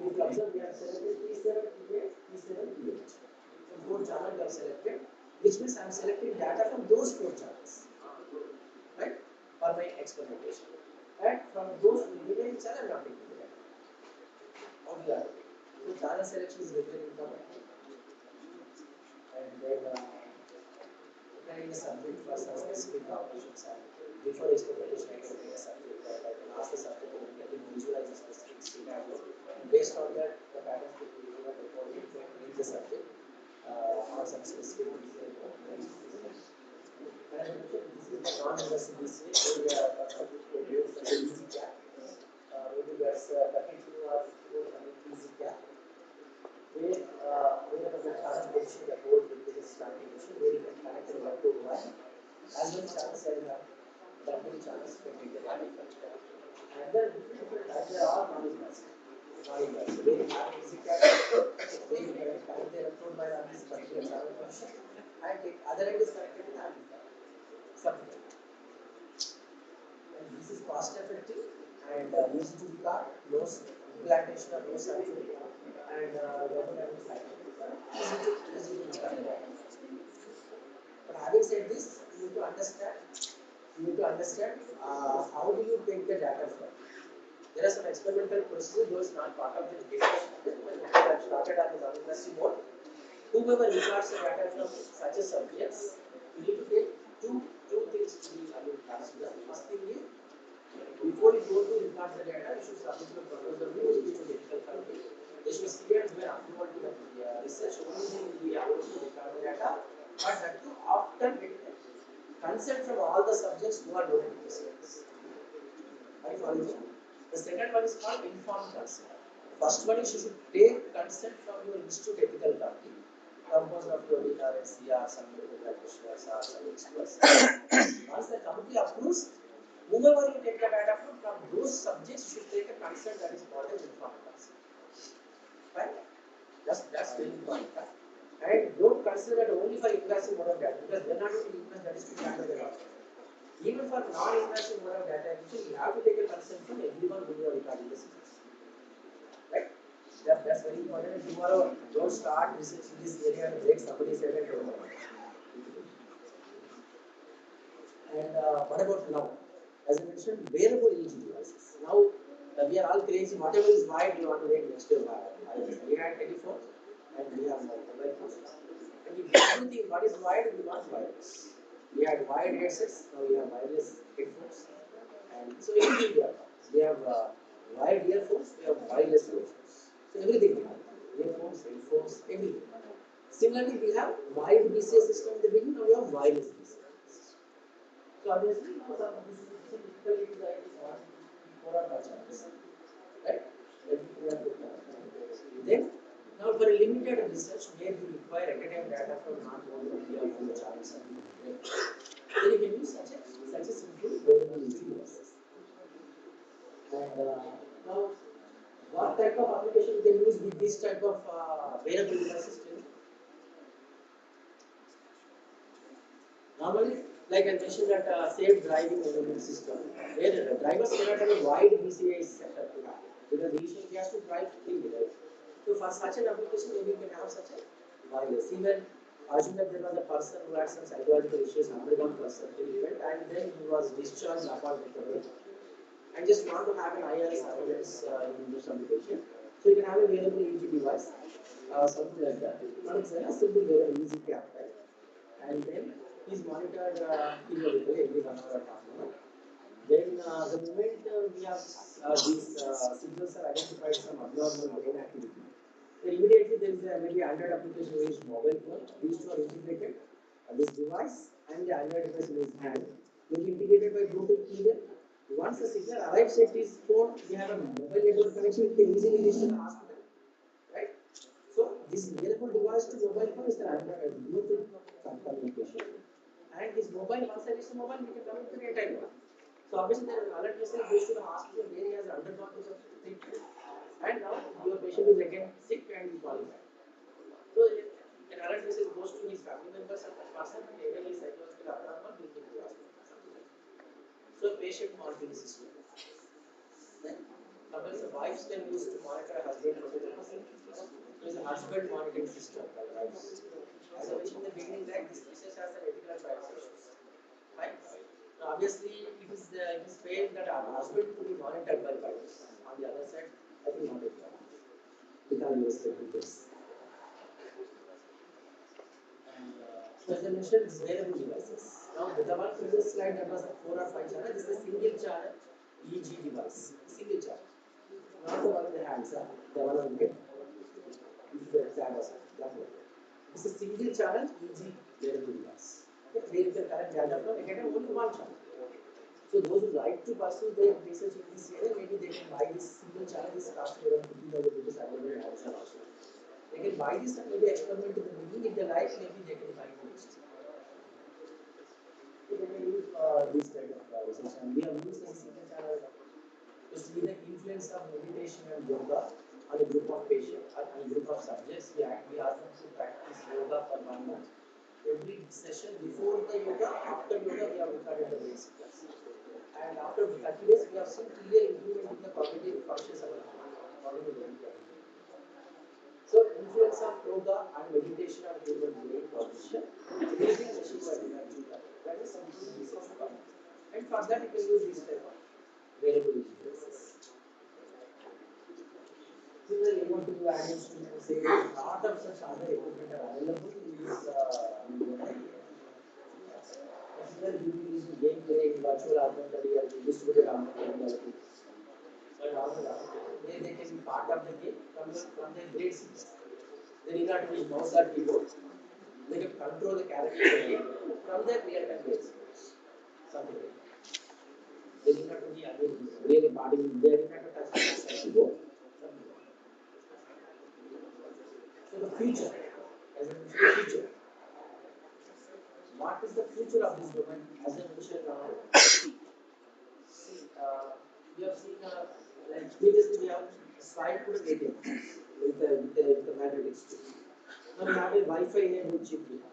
If you observe, we have selected P7 PH, P7 PH. So four channels we have selected, which means I am selecting data from those four channels, right? For my experimentation. And from those remaining channels, I am taking the data. How do you have it? So channel selection is very, very important. And then preparing a subject for some specific operations and before experimentation I can take a subject that I can ask the subject to can visualize a specific scenario and based on that the patterns will be given according to read the subject or some specific detail. And as I mentioned, this is the non-invasive BCI where we are produced as an easy cap. Maybe there's a continue of easy cap where the channel position the whole with this navigation where you can connect the one to one as well as channels and bundle channels can make the data. And then different types they are all non-invasive. Non-invasive. Where you have easy cap, where you can connect the electrode by this particular channel function and the other end is connected to the amplifier. Something like that. And this is cost effective and easy to record, no implantation or no surgery, and therefore easy to record. But having said this, you need to understand. How do you take the data from. There are some experimental procedures, those not part of this discussion. When I started on the non-invasive mode, whoever records the data from such a subjects, you need to take two things to be considered. First thing is, before you go to record the data, you should submit your proposal to the medical committee. They should see and give approval to the research. Only they will be able to record the data, but that too after getting consent from all the subjects who are doing research. Are you following me? The second one is called informed consent. First one is you should take consent from your institute ethical committee, composed of your DRSC or some medical practitioners or some experts. Once the committee approves, whomever you take the data from those subjects should take a consent that is called as informed consent. Right? That's very important. And don't consider that only for invasive mode of data because they're not going to invest that is to handle the data. Even for non-invasive mode of data acquisition, you have to take a consent from everyone who you are recording the system. Right? That's very important. And tomorrow, don't start researching this area and break somebody's head and don't. And what about now? As I mentioned, wearable EEG devices. Now we are all crazy. Whatever is wired, we want to make next year wired. We had telephone and we have mobile phones. And if everything what is wired, we want wireless. We had wired headsets. Now we have wireless headphones. And so everything we have. We have wired earphones. We have wireless earphones. So everything we have. Earphones, headphones, everything. Similarly, we have wired BCI system in the beginning. Now we have wireless BCI. So obviously, now this is typically it is like 4 or 5 channels, right? Then now for a limited research where you require at-a-time data from not more than 3 or 4 channels, then you can use such a simple wearable EEG devices. And now, what type of application you can use with this type of wearable devices? Normally, like I mentioned that safe driving management system, where the drivers cannot have a wide BCI setup to have because initially he has to drive freely, right? So for such an application, maybe you can have such a wireless. Even assume that there was a person who had some psychological issues, undergone person treatment, and then he was discharged upon recovery, and just want to have an IR surveillance in this application. So you can have a wearable EEG device, something like that. Not it's a simple wearable EEG cap, right? And then is monitored periodically every 1 hour or half an hour. Then the moment we have these signals are identified some abnormal brain activity, then immediately there is maybe Android application which is mobile phone. These two are integrated. This device and the Android device in his hand will be integrated by Bluetooth keygen. Once the signal arrives at his phone, we have a mobile network connection. We can easily reach to the hospital, right? So this wearable device to mobile phone is an Android Bluetooth communication. And his mobile, once I reach the mobile, we can communicate anytime. So obviously there is an alert message goes to the hospital where he has undergone the treatment. And now your patient is again sick and is qualified. So an alert message goes to his family members and that person, and either his psychological abnormal will be to hospital. So patient monitoring system. Then sometimes the wives can use to monitor a husband for the person. There is a husband monitoring system by wives. As I mentioned in the beginning, that this research has an ethical and privacy issues. Right? Now, obviously, it is fair that our husband to be monitored by wives. On the other side, I think not required. We can't use this. And so as I mentioned, it's wearable devices. Now, the one previous slide that was a 4 or 5 channel, this is a single channel EEG device. Single channel. Not the one in the hands, the one on the head. This is the channel. This is single channel EEG wearable device. Okay, where you can connect data from again only one channel. So those who like to pursue their research in this area, maybe they can buy this single channel. This costs around 50,000 rupees available in Amazon also. They can buy this and maybe experiment in the beginning. If they like, maybe they can buy it. So they can use this kind of research. And we have used this single channel to see the influence of meditation and yoga on a group of patients and a group of subjects. We ask them to practice yoga for 1 month. Every session before the yoga, after yoga, we have recorded the basic class. And after 30 days, we have seen clear improvement in the cognitive functions of the mind. So, influence of yoga and meditation on human brain cognition using machine learning. That is something research about. And for that, you can use this type of wearable devices. Similarly, you want to do animation and say a lot of such other equipment are available in this similarly, you can use game play in virtual augmented reality, distributed augmented reality. And also, where they can be part of the game from their grade series. They need not use mouse or keyboard. They can control the character of the game from their real-time grade series. Something like that. They need not be really part in they need not touch the mouse or keyboard. So the future, as I mentioned, the future. What is the future of this domain? As I mentioned, we have seen like previously we have slide put ATM with the magnetic strip. Now we have a Wi-Fi enabled chip here.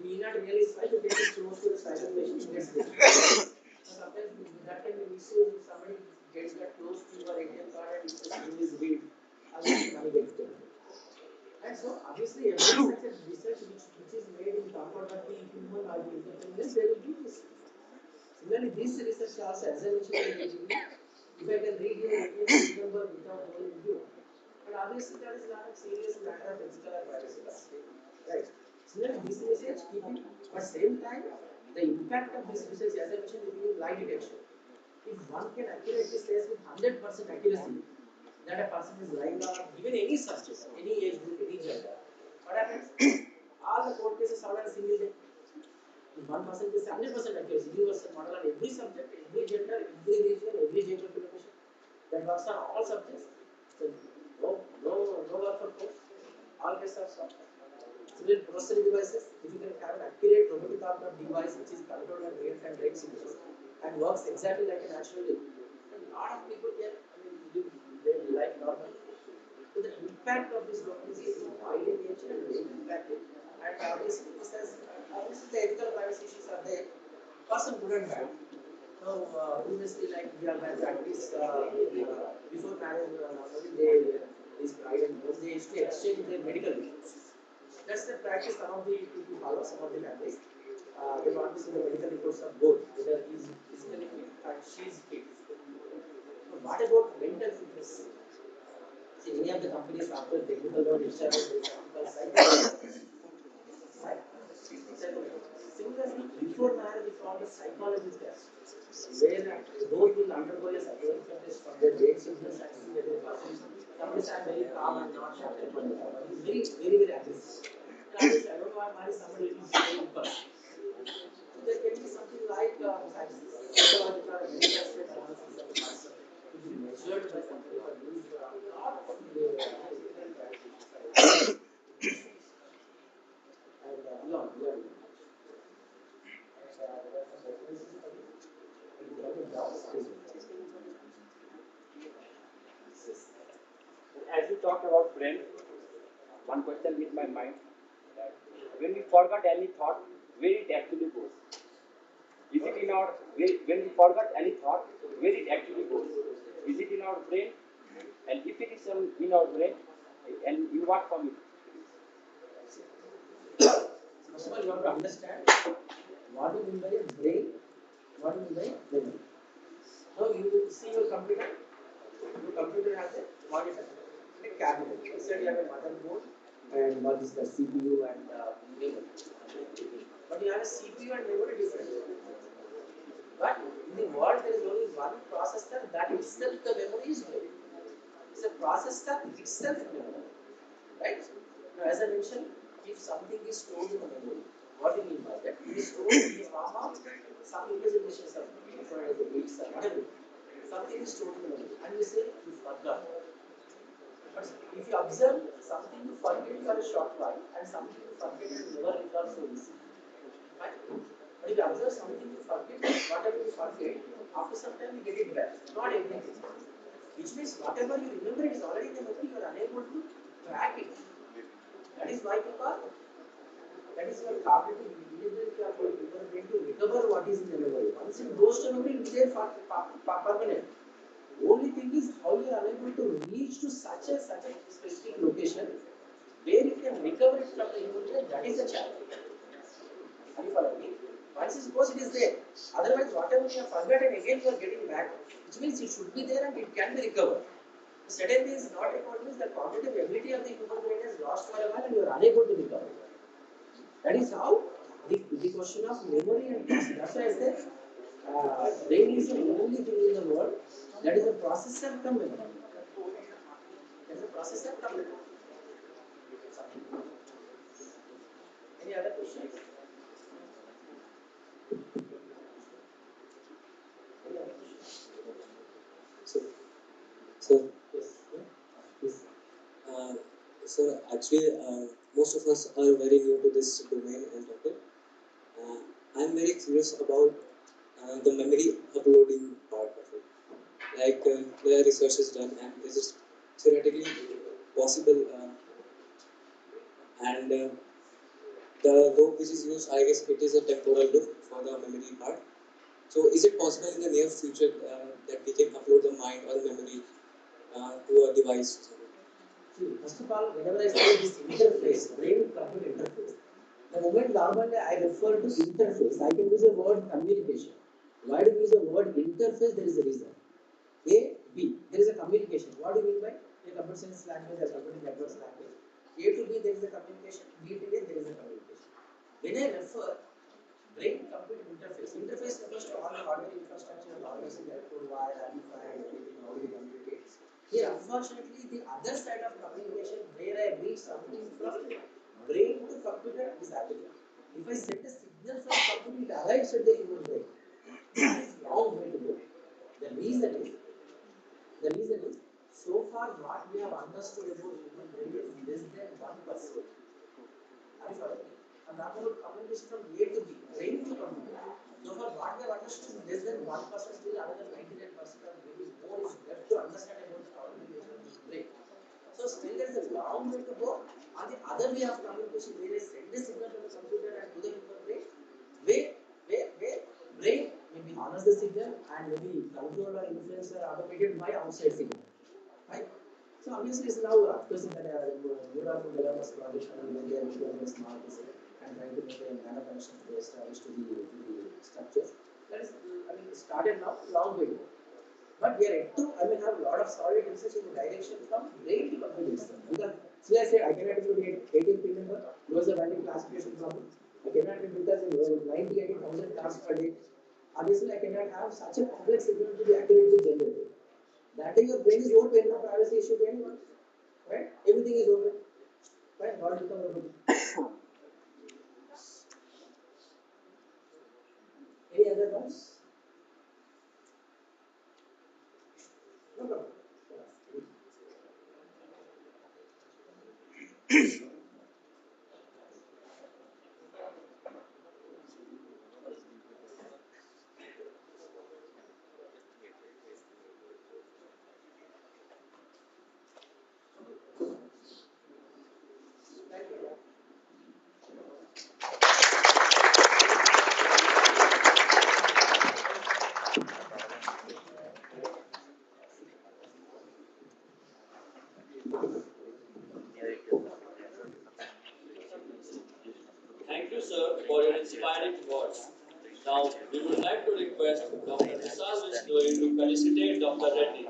We need not really try to get it close to the cyber patient to get this. Sometimes that can be misused if somebody gets that close to your ATM card and it's just is read and the money gets taken. And so obviously every such a research which is made in comfort of the human or the independence, they will give this. Similarly, this research also, as I mentioned in the beginning, if I can read your ATM number without knowing you, but obviously that is not a serious matter of ethical or privacy loss. Right? Similarly, this research keeping, but same time, the impact of this research, as I mentioned, is lie detection. If one can accurately say with 100% accuracy that a person is lying or given any subject, any age group, any gender, what happens? All the court cases are on a single day. If 1% is 100% accuracy, universal model on every subject, every gender, every region, every geographical location, that works on all subjects. So no work for court. All cases are solved. Similar processing devices, if you can have an accurate robotic arm device which is controlled at real-time rate signals and works exactly like a natural live, a lot of people can live their life normally. So the impact of this domain is very wide in nature and very impactful. And obviously, this has obviously the ethical privacy issues are there for some good and bad. Now, previously, like we have had practice before marriage, normally they this bride and groom they used to exchange their medical records. That's the practice some of the people follow, some of the families. They want to see the medical reports of both, whether he is physically fit and she is fit. So what about mental fitness? See, many of the companies after technical or insurance, psychology. Similarly, before marriage, we call the psychology test, where both will undergo a psychological test from their brain signals and see whether the person somebody are very calm and not sharp tempered. He's very aggressive. I don't know why somebody is very person. So there can be something like psychological and mental state analysis of the person to be measured by somebody or used for a lot of and beyond. As you talked about brain, one question in my mind. When we forgot any thought, where it actually goes? Is it in our when we forgot any thought, where it actually goes? Is it in our brain? And if it is in our brain, and in what form? First of all, you have to understand what you mean by a brain, what you mean by memory. Now you see your computer. Your computer has a monitor, a cabinet. Inside you have a motherboard and what is the CPU and memory. But you have a CPU and memory different. But in the world there is only one processor that itself the memory is memory. It's a processor itself memory. Right? Now as I mentioned, if something is stored in the memory, what do you mean by that? It is stored in the form of some representations of the bits or whatever. Something is stored in the memory. And we say you forgot. But if you observe something you forget for a short while and something you forget and never recall so easy. Right? But if you observe something you forget, whatever you forget, after some time you get it back. Not everything. Which means whatever you remember is already in the memory, you are unable to track it. That is why that is your cognitive ability of your brain to recover what is in the memory. Once it goes to memory, it will be there for permanent. Only thing is how you are unable to reach to such a specific location where you can recover it from the memory. That is the challenge. Are you following me? Once it goes, it is there. Otherwise, whatever you have forgotten, again you are getting back, which means it should be there and it can be recovered. Suddenly is not recovered means the cognitive ability of the human brain is lost for a while and you are unable to recover. That is how the question of memory and processing. That's why I said brain is the only thing in the world that is a processor come memory. That is a processor come memory. Any other questions? Any other questions? So, sir, Yes. Yes. uh, sir, actually, most of us are very new to this domain and topic. I'm very curious about the memory uploading part of it. Like, where research is done, and is it theoretically possible? And the loop which is used, I guess, it is a temporal loop for the memory part. So, is it possible in the near future that we can upload the mind or the memory to a device? See, first of all, whenever I say this interface, brain computer interface, the moment normally I refer to interface, I can use the word communication. Why do you use the word interface? There is a reason. A, B, there is a communication. What do you mean by a computer science language or computer networks language? A to B, there is a communication. B to A, there is a communication. When I refer brain computer interface, interface refers to all the hardware infrastructure, hardware is electrode, wire, amplifier, everything, how do you communicate? Here, unfortunately, the other side of communication, where I read something from brain to computer is applicable. If I send a signal from computer, it arrives at the human brain. That is long way to go. The reason is, so far what we have understood about human brain is less than 1%. Are you following me? I'm not about communication from A to B, brain to computer. So far what we have understood is less than 1%, still another 99% or maybe more is left to understand about the communication of the brain. So still there is a long way to go. On the other way of communication, where I send a signal from the computer and to the human brain, where brain maybe honors the signal and maybe controlled or influenced or automated by outside signal. Right? So obviously it's now discussing that neural developers project and when they are implementing a smart design and trying to make a nano connection to be established to the structures. That is, I mean, started now, long way to go. But we are yet to, have a lot of solid research in the direction from brain to computer system. Because, see, I said I cannot able to get 18 pin number, those are value classification problem. I cannot able because 90,000 tasks per day. Obviously, I cannot have such a complex signal to be accurately generated. That day your brain is open, no privacy issue to anyone. Right? Everything is open. Right? God become open. Any other ones? No problem. Thank you. sir, for your inspiring words. Now, we would like to request Dr. Nisal Visnoy to felicitate Dr. Reddy.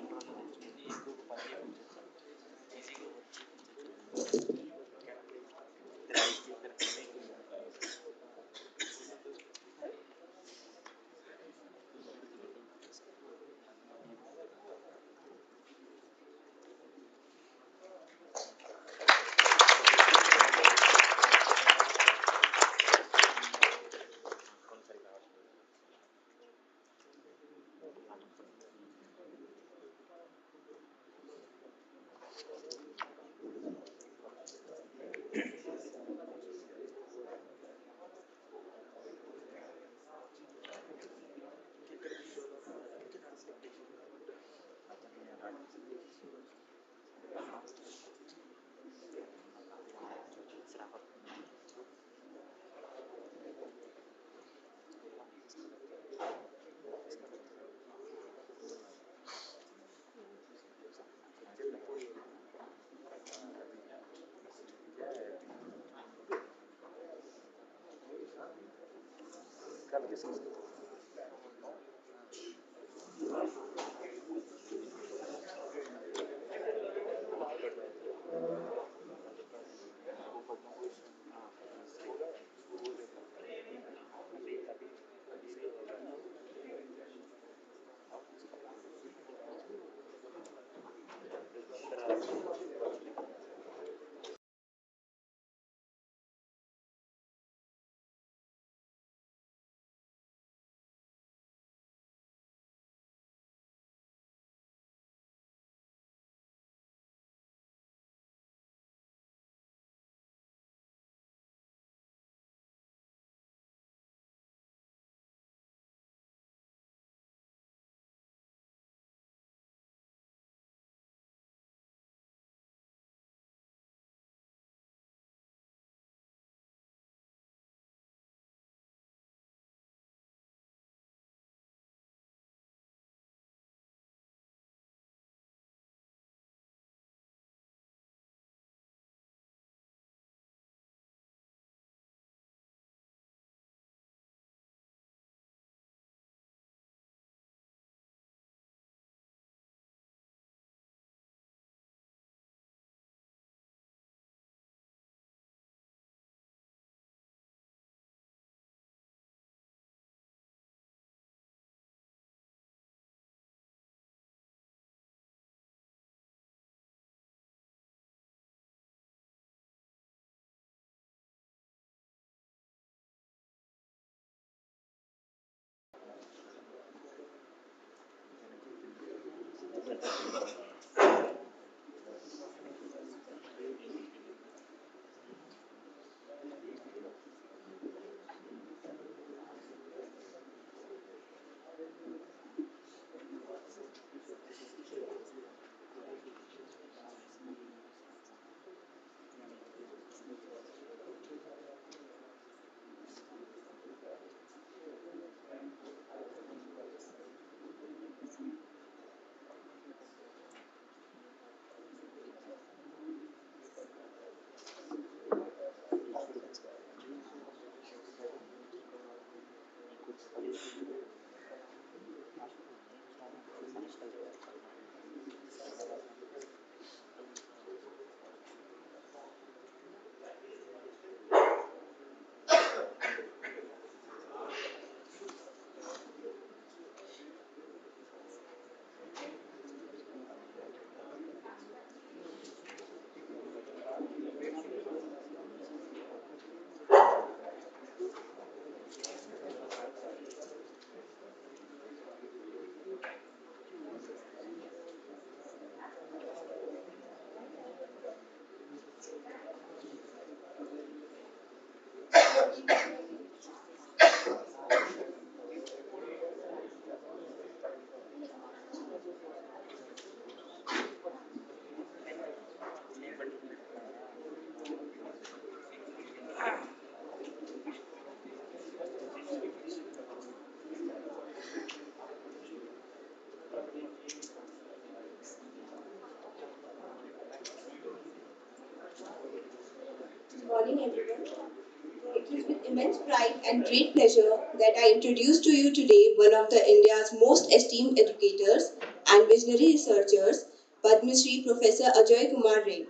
Morning everyone. It is with immense pride and great pleasure that I introduce to you today one of the India's most esteemed educators and visionary researchers, Padma Shri Professor Ajoy Kumar Ray,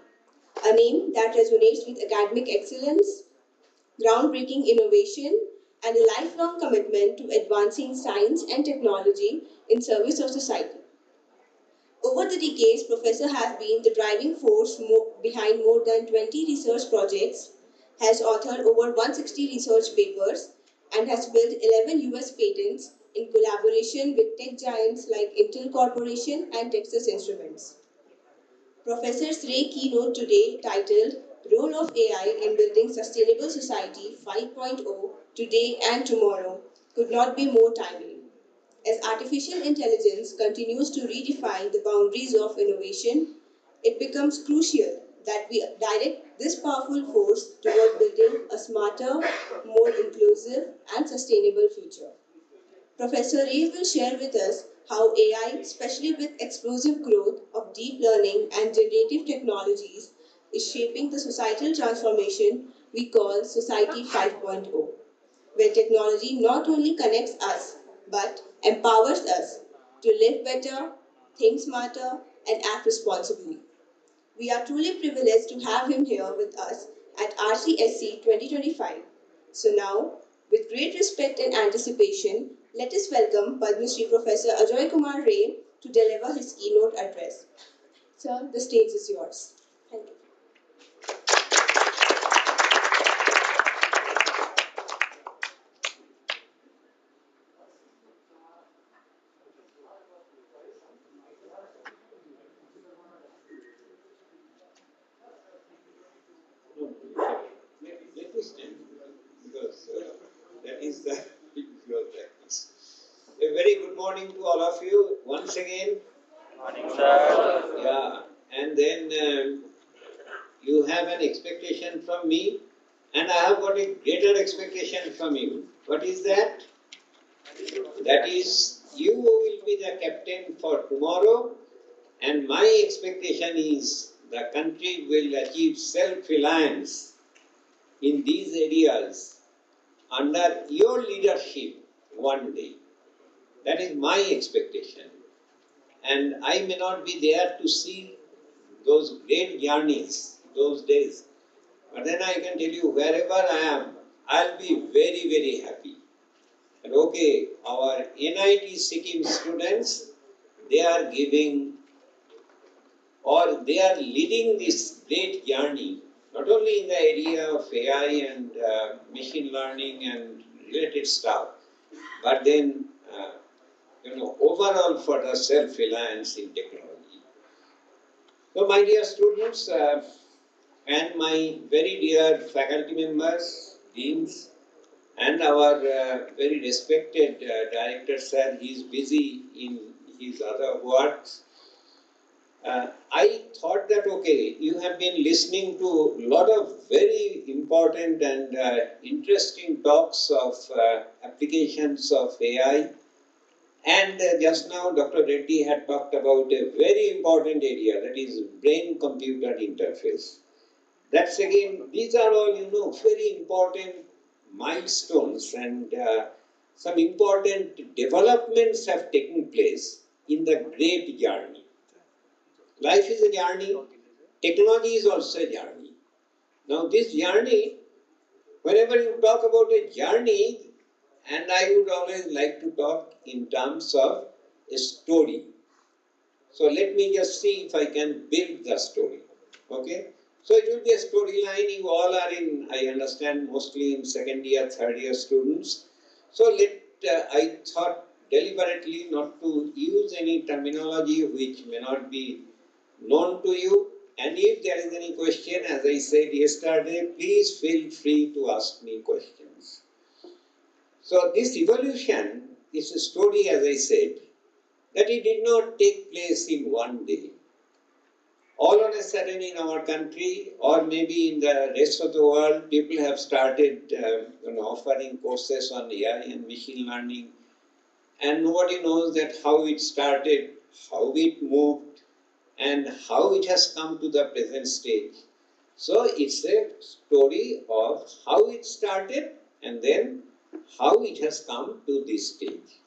a name that resonates with academic excellence, groundbreaking innovation, and a lifelong commitment to advancing science and technology in service of society. Over the decades, Professor has been the driving force behind more than 20 research projects, has authored over 160 research papers, and has built 11 US patents in collaboration with tech giants like Intel Corporation and Texas Instruments. Professor Ray keynote today titled Role of AI in Building Sustainable Society 5.0 Today and Tomorrow could not be more timely. As artificial intelligence continues to redefine the boundaries of innovation, it becomes crucial that we direct this powerful force toward building a smarter, more inclusive, and sustainable future. Professor Ray will share with us how AI, especially with explosive growth of deep learning and generative technologies, is shaping the societal transformation we call Society 5.0, where technology not only connects us but empowers us to live better, think smarter, and act responsibly. We are truly privileged to have him here with us at RCSC 2025. So now, with great respect and anticipation, let us welcome Padma Shri Professor Ajoy Kumar Ray to deliver his keynote address. Sir, the stage is yours. Thank you. Let me stand because that is the usual practice. A very good morning to all of you once again. Morning, sir. Yeah, and then you have an expectation from me, and I have got a greater expectation from you. What is that? That is, you will be the captain for tomorrow, and my expectation is the country will achieve self-reliance in these areas under your leadership one day. That is my expectation. And I may not be there to see those great journeys, those days. But then I can tell you, wherever I am, I'll be very, very happy. And okay, our NIT Sikkim students, they are giving or they are leading this great journey, not only in the area of AI and machine learning and related stuff, but then overall for the self-reliance in technology. So my dear students and my very dear faculty members, deans, and our very respected director sir, he is busy in his other works. I thought that okay, you have been listening to a lot of very important and interesting talks of applications of AI. And just now Dr. Reddy had talked about a very important area, that is brain-computer interface. That's again, these are all, very important milestones and some important developments have taken place in the great journey. Life is a journey, technology is also a journey. Now this journey, whenever you talk about a journey, and I would always like to talk in terms of a story. So let me just see if I can build the story. Okay? So it will be a storyline. You all are in, I understand, mostly in second year, third year students. So I thought deliberately not to use any terminology which may not be known to you. And if there is any question, as I said yesterday, please feel free to ask me questions. So this evolution is a story, as I said, that it did not take place in one day. All on a sudden in our country or maybe in the rest of the world, people have started offering courses on AI and machine learning, and nobody knows that how it started, how it moved, and how it has come to the present stage. So it's a story of how it started and then how it has come to this stage.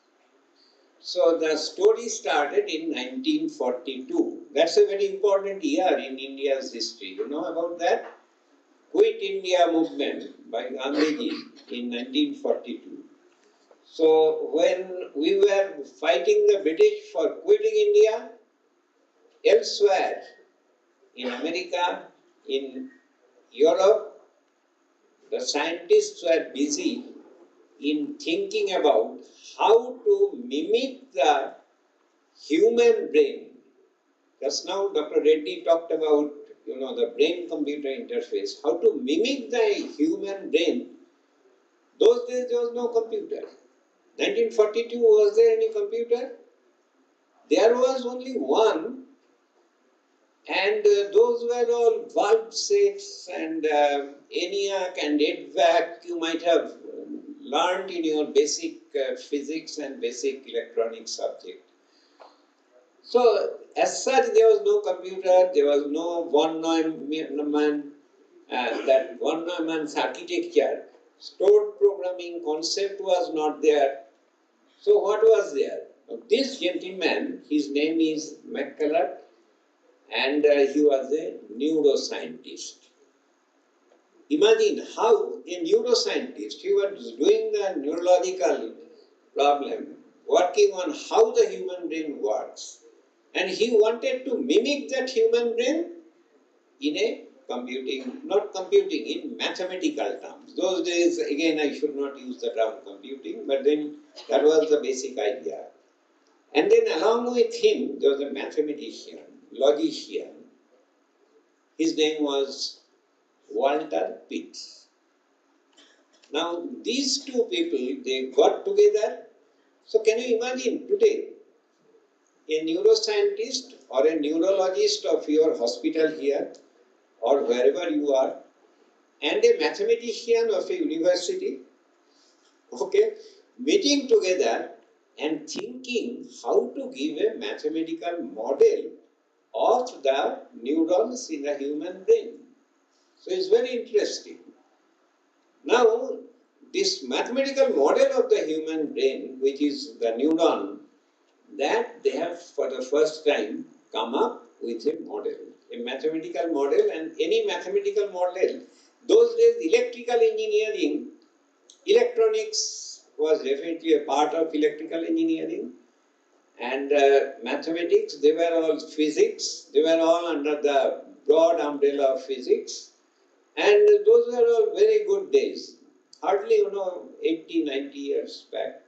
So the story started in 1942. That's a very important year in India's history. You know about that? Quit India movement by Gandhiji in 1942. So when we were fighting the British for quitting India, elsewhere in America, in Europe, the scientists were busy in thinking about how to mimic the human brain. Just now Dr. Reddy talked about the brain-computer interface, how to mimic the human brain. Those days there was no computer. 1942, was there any computer? There was only one, and those were all valve sets and ENIAC and EDVAC you might have learned in your basic physics and basic electronics subject. So, as such, there was no computer, there was no von Neumann, that von Neumann's architecture, stored programming concept was not there. So, what was there? This gentleman, his name is McCulloch, and he was a neuroscientist. Imagine how a neuroscientist, he was doing the neurological problem, working on how the human brain works. And he wanted to mimic that human brain in a not computing, in mathematical terms. Those days, again, I should not use the term computing, but then that was the basic idea. And then along with him, there was a mathematician, logician. His name was Walter Pitts. Now, these two people, they got together. So can you imagine today, a neuroscientist or a neurologist of your hospital here or wherever you are, and a mathematician of a university, okay, meeting together and thinking how to give a mathematical model of the neurons in the human brain. So it's very interesting. Now, this mathematical model of the human brain, which is the neuron, that they have for the first time come up with a model, a mathematical model, and any mathematical model. Those days, electrical engineering, electronics was definitely a part of electrical engineering, and mathematics, they were all physics, they were all under the broad umbrella of physics, and those were all very good days, hardly 80, 90 years back.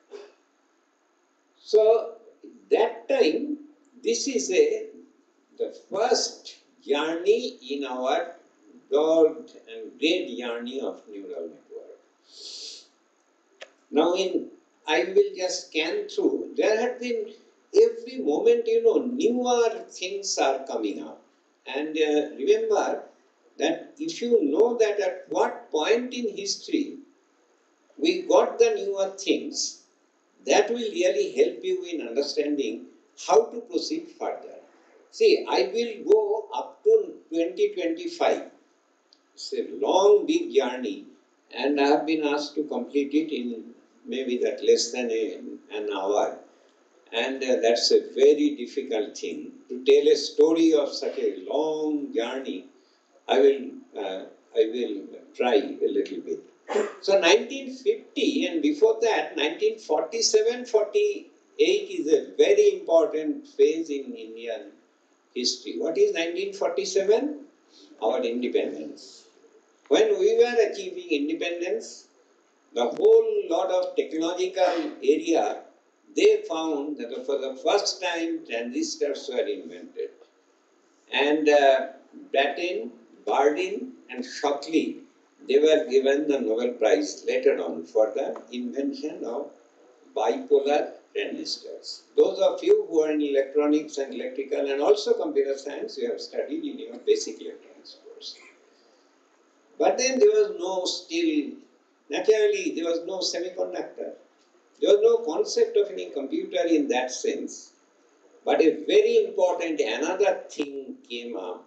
So, that time, this is the first journey in our broad and great journey of neural network. Now, I will just scan through. There have been every moment, newer things are coming up. And remember that if you know that at what point in history we got the newer things, that will really help you in understanding how to proceed further. See, I will go up to 2025. It's a long, big journey, and I have been asked to complete it in maybe that less than an hour. And that's a very difficult thing. To tell a story of such a long journey, I will try a little bit. So 1950 and before that, 1947-48 is a very important phase in Indian history. What is 1947? Our independence. When we were achieving independence, the whole lot of technological area, they found that for the first time transistors were invented. And Brattain, Bardeen and Shockley, they were given the Nobel Prize later on for the invention of bipolar transistors. Those of you who are in electronics and electrical and also computer science, you have studied in your basic electronics course. But then there was no naturally there was no semiconductor. There was no concept of any computer in that sense. But a very important another thing came up.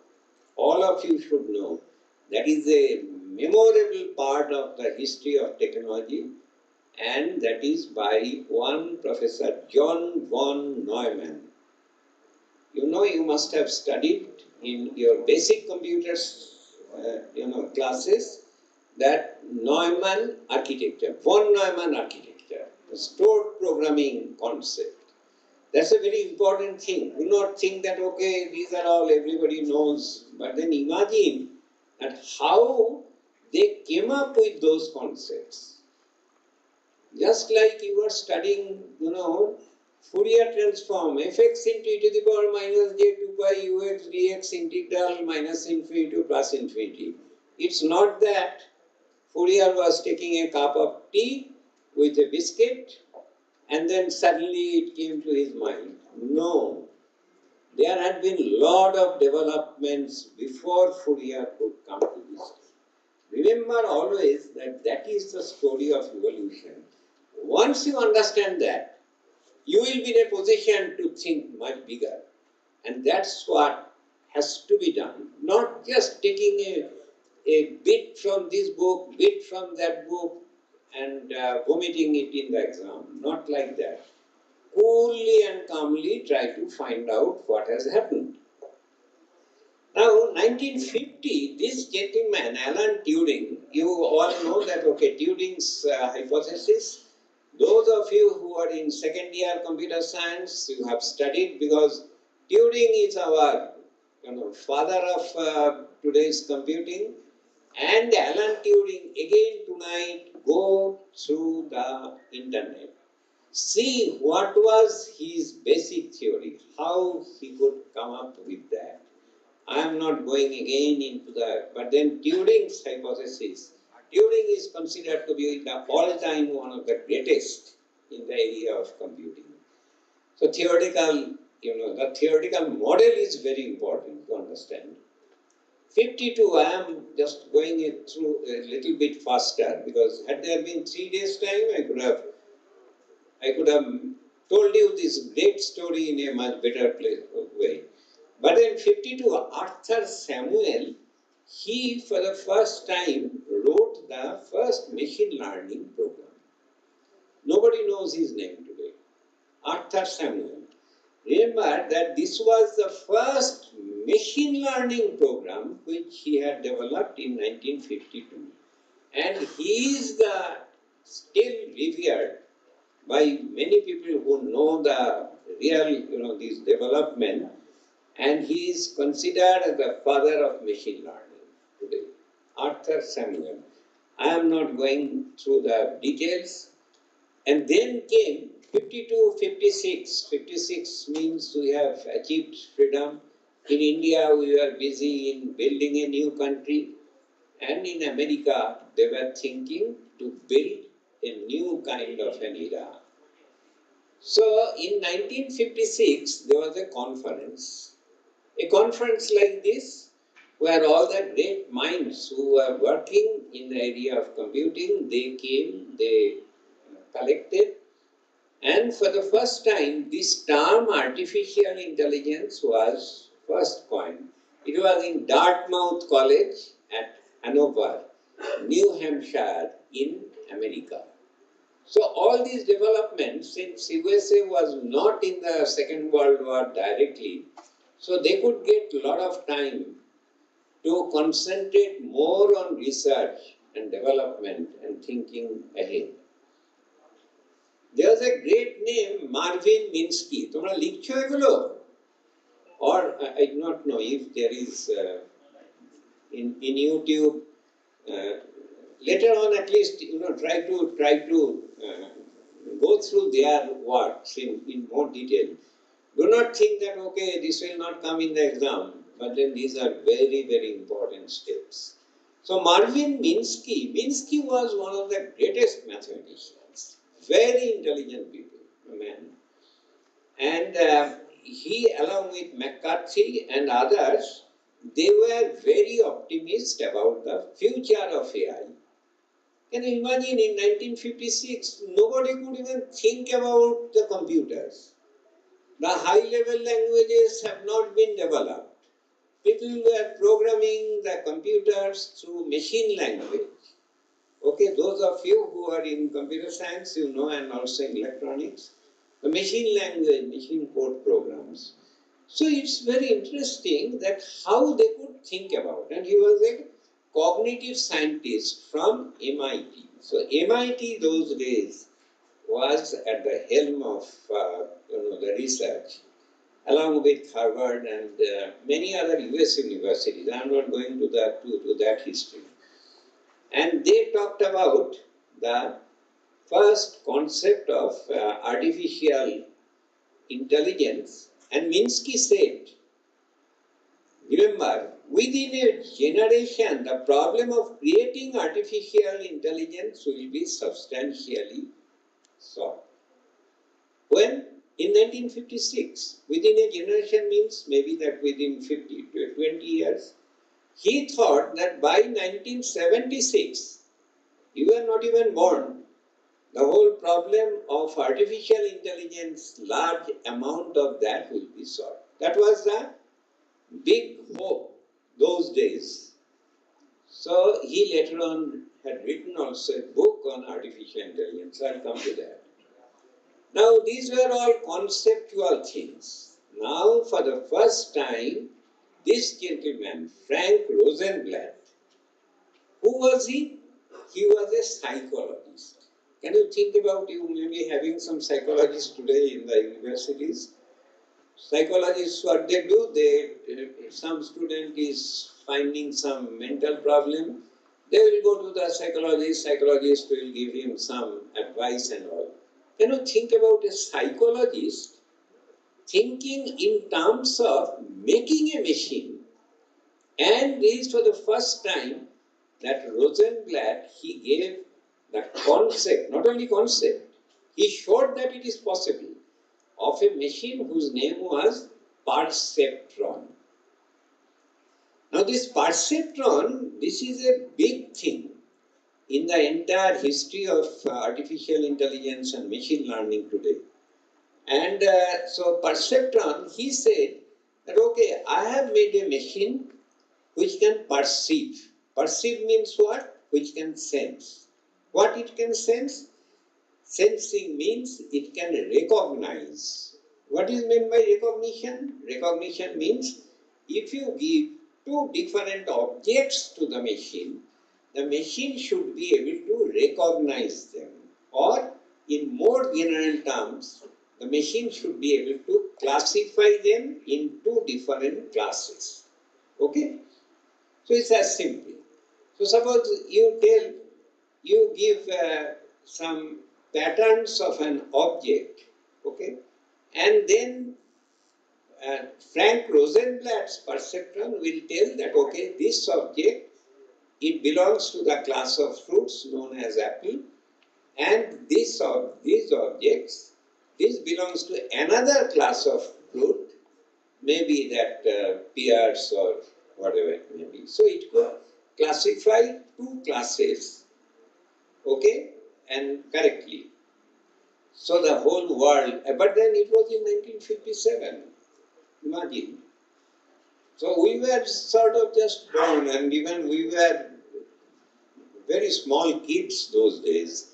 All of you should know That is a memorable part of the history of technology, and that is by one Professor John von Neumann. You know, you must have studied in your basic computers, classes, that Neumann architecture, von Neumann architecture, the stored programming concept. That's a very important thing. Do not think that, okay, these are all everybody knows, but then imagine that how they came up with those concepts. Just like you are studying, Fourier transform, fx into e to the power minus j 2 pi ux dx integral minus infinity to plus infinity. It's not that Fourier was taking a cup of tea with a biscuit and then suddenly it came to his mind. No. There had been a lot of developments before Fourier could come to this. Remember always that that is the story of evolution. Once you understand that, you will be in a position to think much bigger. And that's what has to be done. Not just taking a bit from this book, bit from that book, and vomiting it in the exam. Not like that. Coolly and calmly try to find out what has happened. Now, 1950, this gentleman, Alan Turing, you all know that, okay, Turing's hypothesis. Those of you who are in second year computer science, you have studied, because Turing is our father of today's computing. And Alan Turing, again tonight, go through the internet. See what was his basic theory, how he could come up with that. I am not going again into that, but then Turing's hypothesis. Turing is considered to be the all-time one of the greatest in the area of computing. So the theoretical model is very important to understand. 52, I am just going it through a little bit faster, because had there been 3 days time, I could have told you this great story in a much better way. But in 52, Arthur Samuel, he for the first time wrote the first machine learning program. Nobody knows his name today. Arthur Samuel. Remember that this was the first machine learning program which he had developed in 1952. And he is still revered by many people who know the real, this development, and he is considered as the father of machine learning today, Arthur Samuel. I am not going through the details. And then came 52, 56. 56 means we have achieved freedom. In India, we were busy in building a new country. And in America, they were thinking to build a new kind of an era. So in 1956, there was a conference. A conference like this, where all the great minds who were working in the area of computing, they came, they collected, and for the first time, this term artificial intelligence was first coined. It was in Dartmouth College at Hanover, New Hampshire in America. So all these developments, since USA was not in the Second World War directly, so they could get a lot of time to concentrate more on research and development and thinking ahead. There was a great name, Marvin Minsky. তোমরা লিখছো এগুলো? Or I do not know if there is in YouTube. Later on, at least try to go through their works in more detail. Do not think that okay, this will not come in the exam, but then these are very, very important steps. So Marvin Minsky was one of the greatest mathematicians, very intelligent man, and he, along with McCarthy and others, they were very optimistic about the future of AI. Can you imagine in 1956, nobody could even think about the computers. The high-level languages have not been developed. people were programming the computers through machine language. Okay, those of you who are in computer science, you know, and also in electronics, the machine language, machine code programs. So it's very interesting that how they could think about, and he was a cognitive scientist from MIT. So MIT those days was at the helm of the research, along with Harvard and many other US universities. I'm not going to that history. And they talked about the first concept of artificial intelligence, and Minsky said, remember, within a generation, the problem of creating artificial intelligence will be substantially solved. When? In 1956, within a generation means maybe that within 50 to 20 years, he thought that by 1976, you were not even born, the whole problem of artificial intelligence, large amount of that will be solved. That was the big hope those days. So he later on had written also a book on artificial intelligence. I'll come to that. Now these were all conceptual things. Now for the first time, this gentleman, Frank Rosenblatt, who was he? He was a psychologist. Can you think about, you maybe having some psychologists today in the universities? Psychologists, what they do, if some student is finding some mental problem, they will go to the psychologist will give him some advice and all. Can you think about a psychologist thinking in terms of making a machine? And this for the first time that Rosenblatt, he gave the concept, not only concept, he showed that it is possible, of a machine whose name was perceptron. Now this perceptron, this is a big thing in the entire history of artificial intelligence and machine learning today. And so perceptron, he said that okay, I have made a machine which can perceive. Perceive means what? Which can sense. What it can sense? Sensing means it can recognize. What is meant by recognition? Recognition means if you give two different objects to the machine should be able to recognize them. Or in more general terms, the machine should be able to classify them in two different classes. Okay? So it's as simple. So suppose you give some patterns of an object, okay, and then Frank Rosenblatt's perceptron will tell that okay, this object, it belongs to the class of fruits known as apple, and these objects, this belongs to another class of fruit, maybe that pears or whatever it may be. So it could classify two classes, okay, and correctly. So the whole world, but then it was in 1957, imagine. So we were sort of just born, and even we were very small kids those days.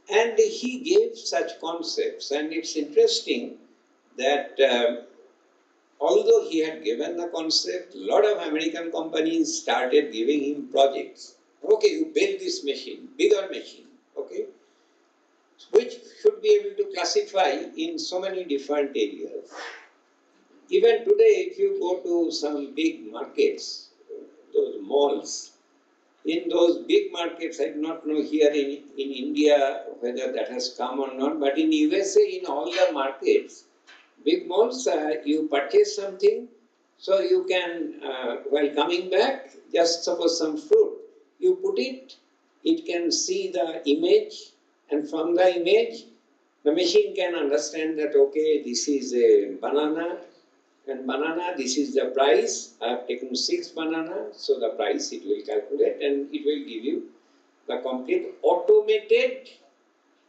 And he gave such concepts, and it's interesting that although he had given the concept, a lot of American companies started giving him projects. Okay, you build this machine, bigger machine, okay, which should be able to classify in so many different areas. Even today, if you go to some big markets, those malls, in those big markets, I do not know here in India whether that has come or not, but in USA, in all the markets, big malls, you purchase something, so you can, while coming back, just suppose some fruit, you put it, it can see the image, and from the image, the machine can understand that, okay, this is a banana, and banana, this is the price. I have taken 6 bananas, so the price it will calculate and it will give you the complete automated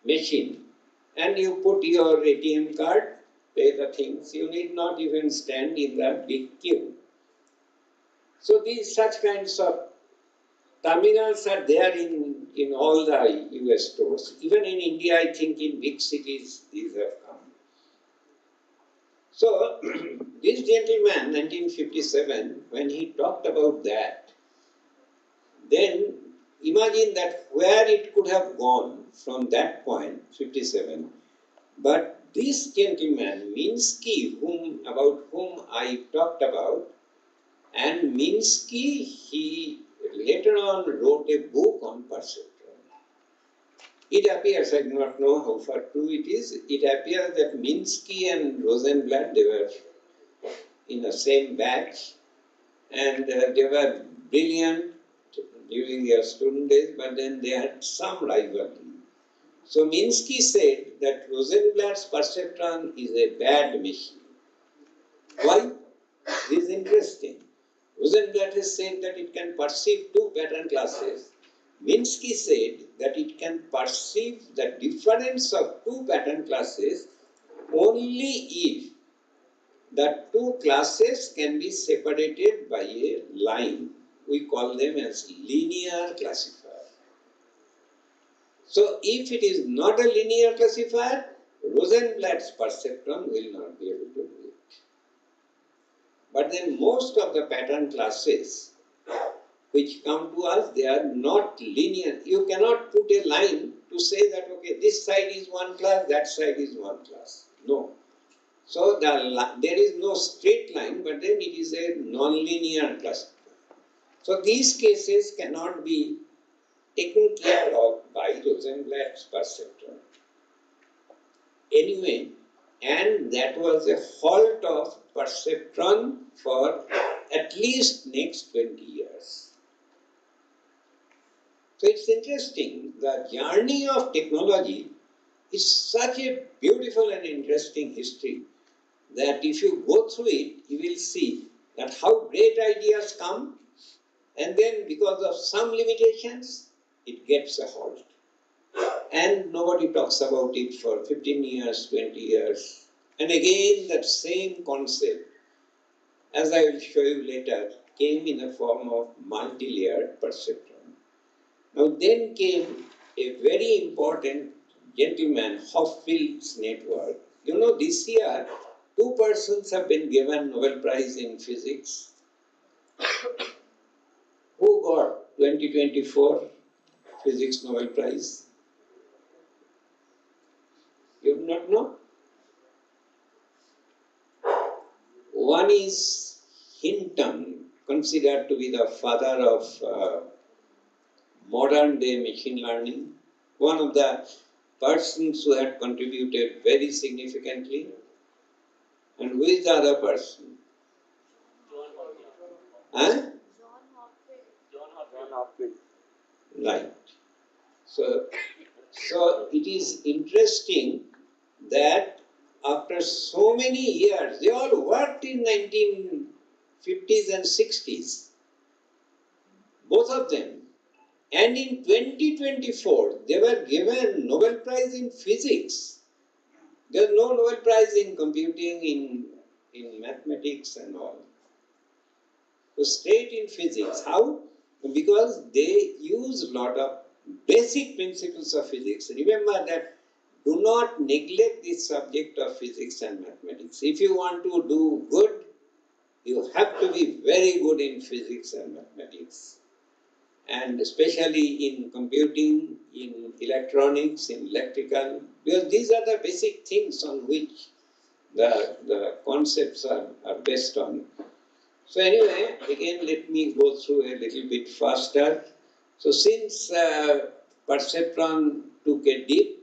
machine. And you put your ATM card, pay the things. You need not even stand in the big queue. So these such kinds of terminals are there in all the US stores. Even in India, I think in big cities, these have come. So, this gentleman, 1957, when he talked about that, then imagine that where it could have gone from that point, 57. But this gentleman, Minsky, about whom I talked about, and Minsky, he later on wrote a book on perceptron. It appears, I do not know how far true it is, it appears that Minsky and Rosenblatt, they were in the same batch, and they were brilliant during their student days, but then they had some rivalry. So Minsky said that Rosenblatt's perceptron is a bad machine. Why? This is interesting. Rosenblatt has said that it can perceive two pattern classes. Minsky said that it can perceive the difference of two pattern classes only if the two classes can be separated by a line. We call them as linear classifier. So if it is not a linear classifier, Rosenblatt's perceptron will not be able to do it. But then most of the pattern classes which come to us, they are not linear. You cannot put a line to say that, okay, this side is one class, that side is one class. No. So there is no straight line, but then it is a non-linear classifier. So these cases cannot be taken care of by Rosenblatt's perceptron. Anyway, and that was a halt of perceptron for at least next 20 years. So it's interesting, the journey of technology is such a beautiful and interesting history that if you go through it, you will see that how great ideas come, and then because of some limitations, it gets a halt. And nobody talks about it for 15 years, 20 years. And again, that same concept, as I will show you later, came in the form of multi-layered perceptron. Now then came a very important gentleman, Hoffield's network. You know, this year, 2 persons have been given Nobel Prize in Physics. Who got 2024 Physics Nobel Prize? You do not know? One is Hinton, considered to be the father of modern day machine learning, one of the persons who had contributed very significantly. And who is the other person? Huh? John Hopkins. Right. So it is interesting that after so many years, they all worked in 1950s and 60s, both of them. And in 2024, they were given Nobel Prize in Physics. There is no Nobel Prize in computing, in mathematics and all. So straight in physics. How? Because they use a lot of basic principles of physics. Remember that do not neglect the subject of physics and mathematics. If you want to do good, you have to be very good in physics and mathematics. And especially in computing, in electronics, in electrical, because these are the basic things on which the concepts are based on. So anyway, again let me go through a little bit faster. So since perceptron took a dip,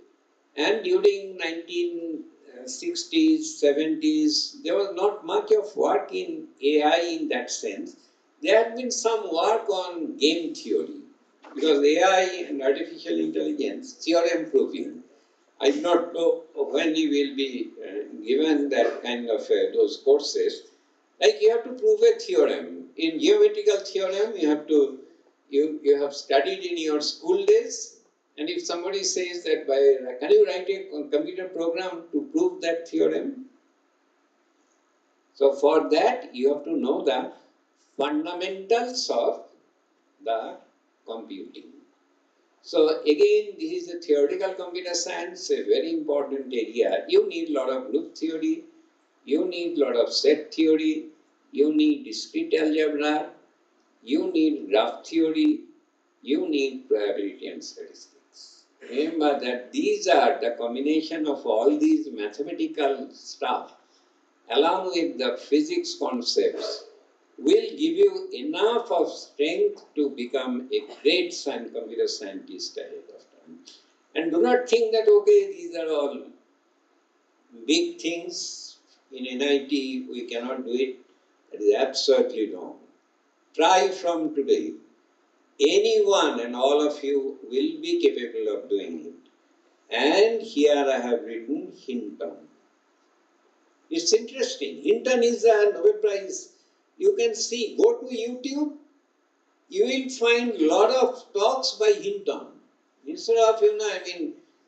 and during 1960s, 70s, there was not much of work in AI in that sense. There had been some work on game theory, because AI and artificial intelligence, theorem proving. I do not know when you will be given that kind of those courses. Like you have to prove a theorem. In geometrical theorem, you have studied in your school days, and if somebody says that can you write a computer program to prove that theorem? So for that, you have to know the fundamentals of the computing. So again, this is a theoretical computer science, a very important area. You need a lot of loop theory, you need a lot of set theory, you need discrete algebra, you need graph theory, you need probability and statistics. Remember that these are the combination of all these mathematical stuff along with the physics concepts will give you enough of strength to become a great computer scientist ahead of time. And do not think that, okay, these are all big things in NIT, we cannot do it. That is absolutely wrong. Try from today. Anyone and all of you will be capable of doing it. And here I have written Hinton. It's interesting. Hinton is a Nobel Prize. You can see, go to YouTube, you will find a lot of talks by Hinton. Instead of,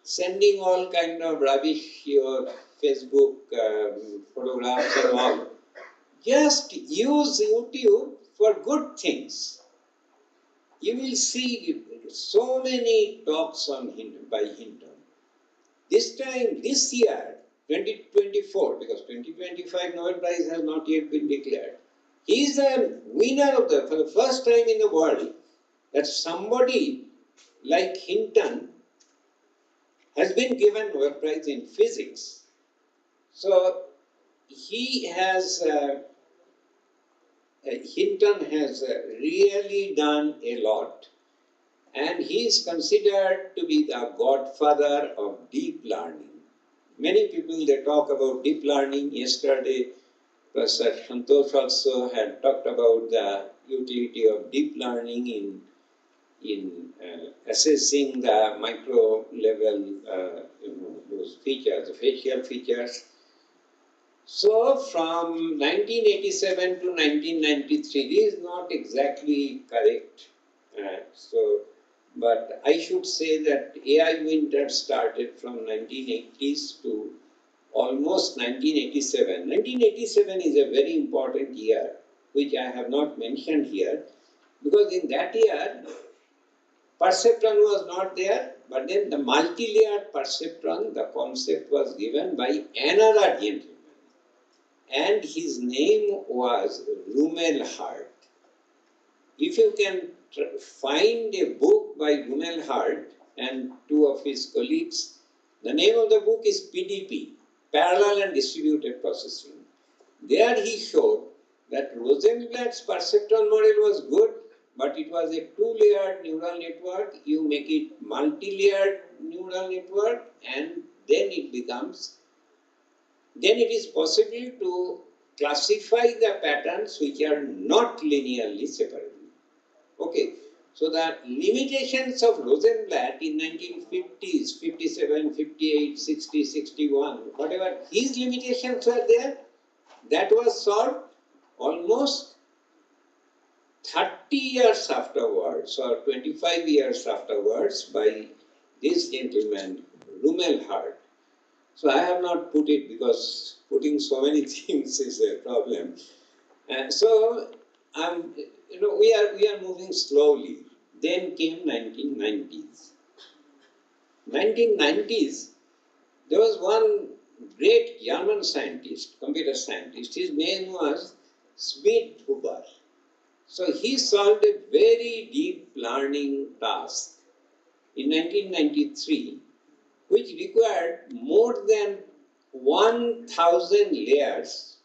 sending all kind of rubbish, your Facebook photographs and all, just use YouTube for good things. You will see so many talks on by Hinton. This time, this year, 2024, because 2025 Nobel Prize has not yet been declared, he is a winner for the first time in the world, that somebody like Hinton has been given Nobel Prize in physics. So he has, Hinton has really done a lot. And he is considered to be the godfather of deep learning. Many people, they talk about deep learning. Yesterday, Professor Santosh also had talked about the utility of deep learning in assessing the micro level, those features, the facial features. So from 1987 to 1993, this is not exactly correct. But I should say that AI winter started from 1980s to almost 1987. 1987 is a very important year, which I have not mentioned here, because in that year, perceptron was not there, but then the multi-layered perceptron, the concept was given by another gentleman. And his name was Rumelhart. If you can find a book by Rumelhart and two of his colleagues, the name of the book is PDP, Parallel and Distributed Processing. There he showed that Rosenblatt's perceptron model was good, but it was a two-layered neural network. You make it multi-layered neural network, and then it is possible to classify the patterns which are not linearly separable. Okay, so the limitations of Rosenblatt in 1950s, 57, 58, 60, 61, whatever his limitations were there, that was solved almost 30 years afterwards or 25 years afterwards by this gentleman, Rumelhart. So I have not put it because putting so many things is a problem. And so we are moving slowly. Then came 1990s. 1990s, there was one great German scientist, computer scientist. His name was Schmidt-Huber. So he solved a very deep learning task in 1993, which required more than 1,000 layers.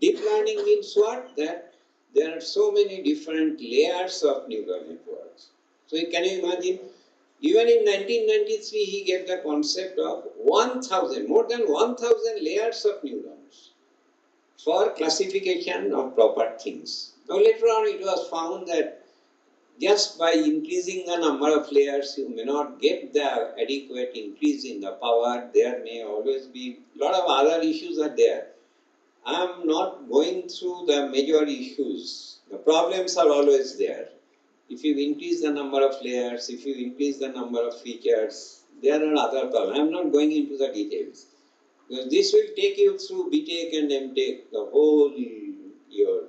Deep learning means what? That there are so many different layers of neural networks. So can you imagine? Even in 1993, he gave the concept of 1,000, more than 1,000 layers of neurons for classification of proper things. Now later on, it was found that just by increasing the number of layers, you may not get the adequate increase in the power. There may always be a lot of other issues are there. I am not going through the major issues. The problems are always there. If you increase the number of layers, if you increase the number of features, there are other problems. I am not going into the details. Because this will take you through BTech and MTech, the whole your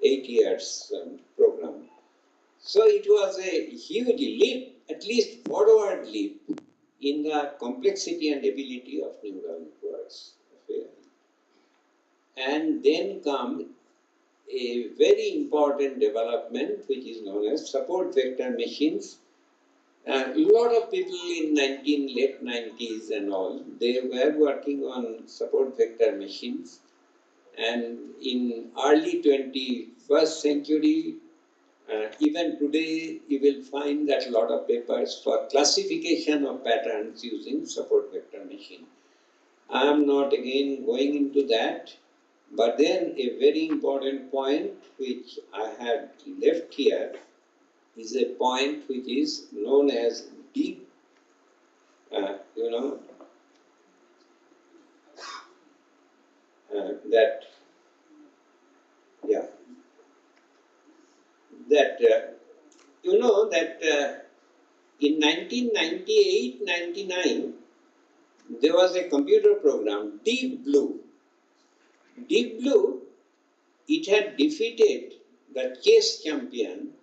8 years program. So it was a huge leap, at least forward leap, in the complexity and ability of neural networks. And then come a very important development which is known as support vector machines. A lot of people in late 90s and all, they were working on support vector machines. And in early 21st century, even today, you will find that a lot of papers for classification of patterns using support vector machine. I am not again going into that, but then a very important point which I have left here is a point which is known as deep, that, yeah, that, in 1998-99, there was a computer program, Deep Blue. Deep Blue, it had defeated the chess champion,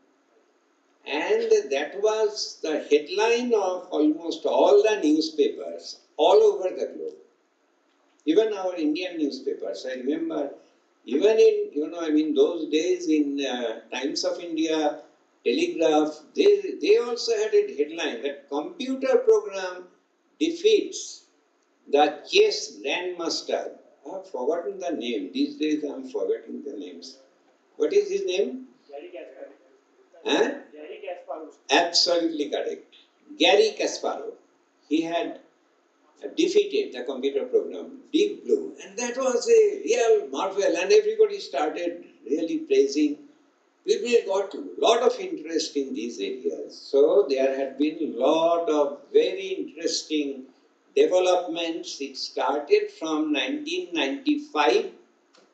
and that was the headline of almost all the newspapers all over the globe. Even our Indian newspapers, I remember, even in, those days in Times of India, Telegraph, they also had a headline that computer program defeats the chess grandmaster. I have forgotten the name. These days I am forgetting the names. What is his name? Huh? Absolutely correct. Gary Kasparov. He had defeated the computer program, Deep Blue. And that was a real marvel, and everybody started really praising. People got a lot of interest in these areas. So there had been a lot of very interesting developments. It started from 1995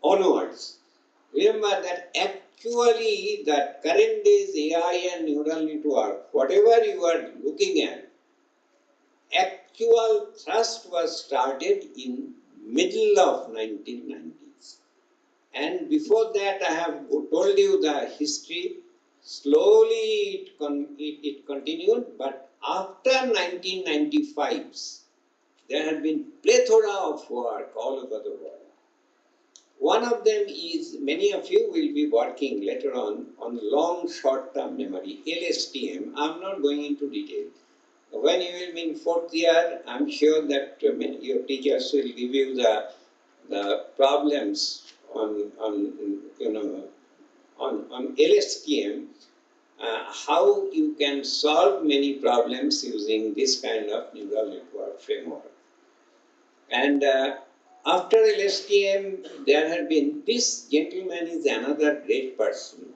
onwards. Remember that actually that current days AI and neural network, whatever you are looking at, actual thrust was started in middle of 1990s. And before that, I have told you the history. Slowly it continued, but after 1995s, there had been plethora of work all over the world. One of them is, many of you will be working later on long short-term memory, LSTM. I'm not going into detail. When you will be in fourth year, I'm sure that your teachers will give you the problems on LSTM, how you can solve many problems using this kind of neural network framework. And after LSTM, there had been, this gentleman is another great person.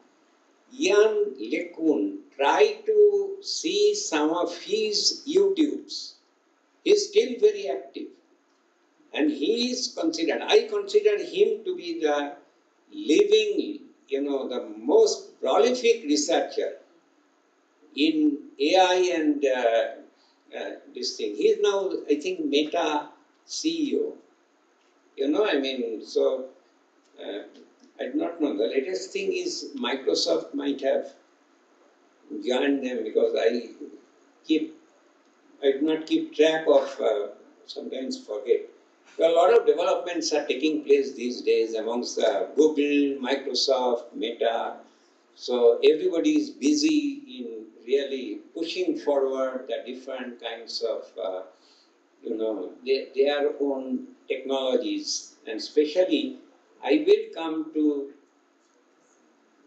Jan LeCun. Try to see some of his YouTubes. He is still very active. And he is considered, I consider him to be the living, the most prolific researcher in AI and this thing. He is now, I think, Meta CEO. So I do not know. The latest thing is Microsoft might have joined them, because I do not keep track of, sometimes forget. A lot of developments are taking place these days amongst Google, Microsoft, Meta. So everybody is busy in really pushing forward the different kinds of, their own technologies. And especially, I will come to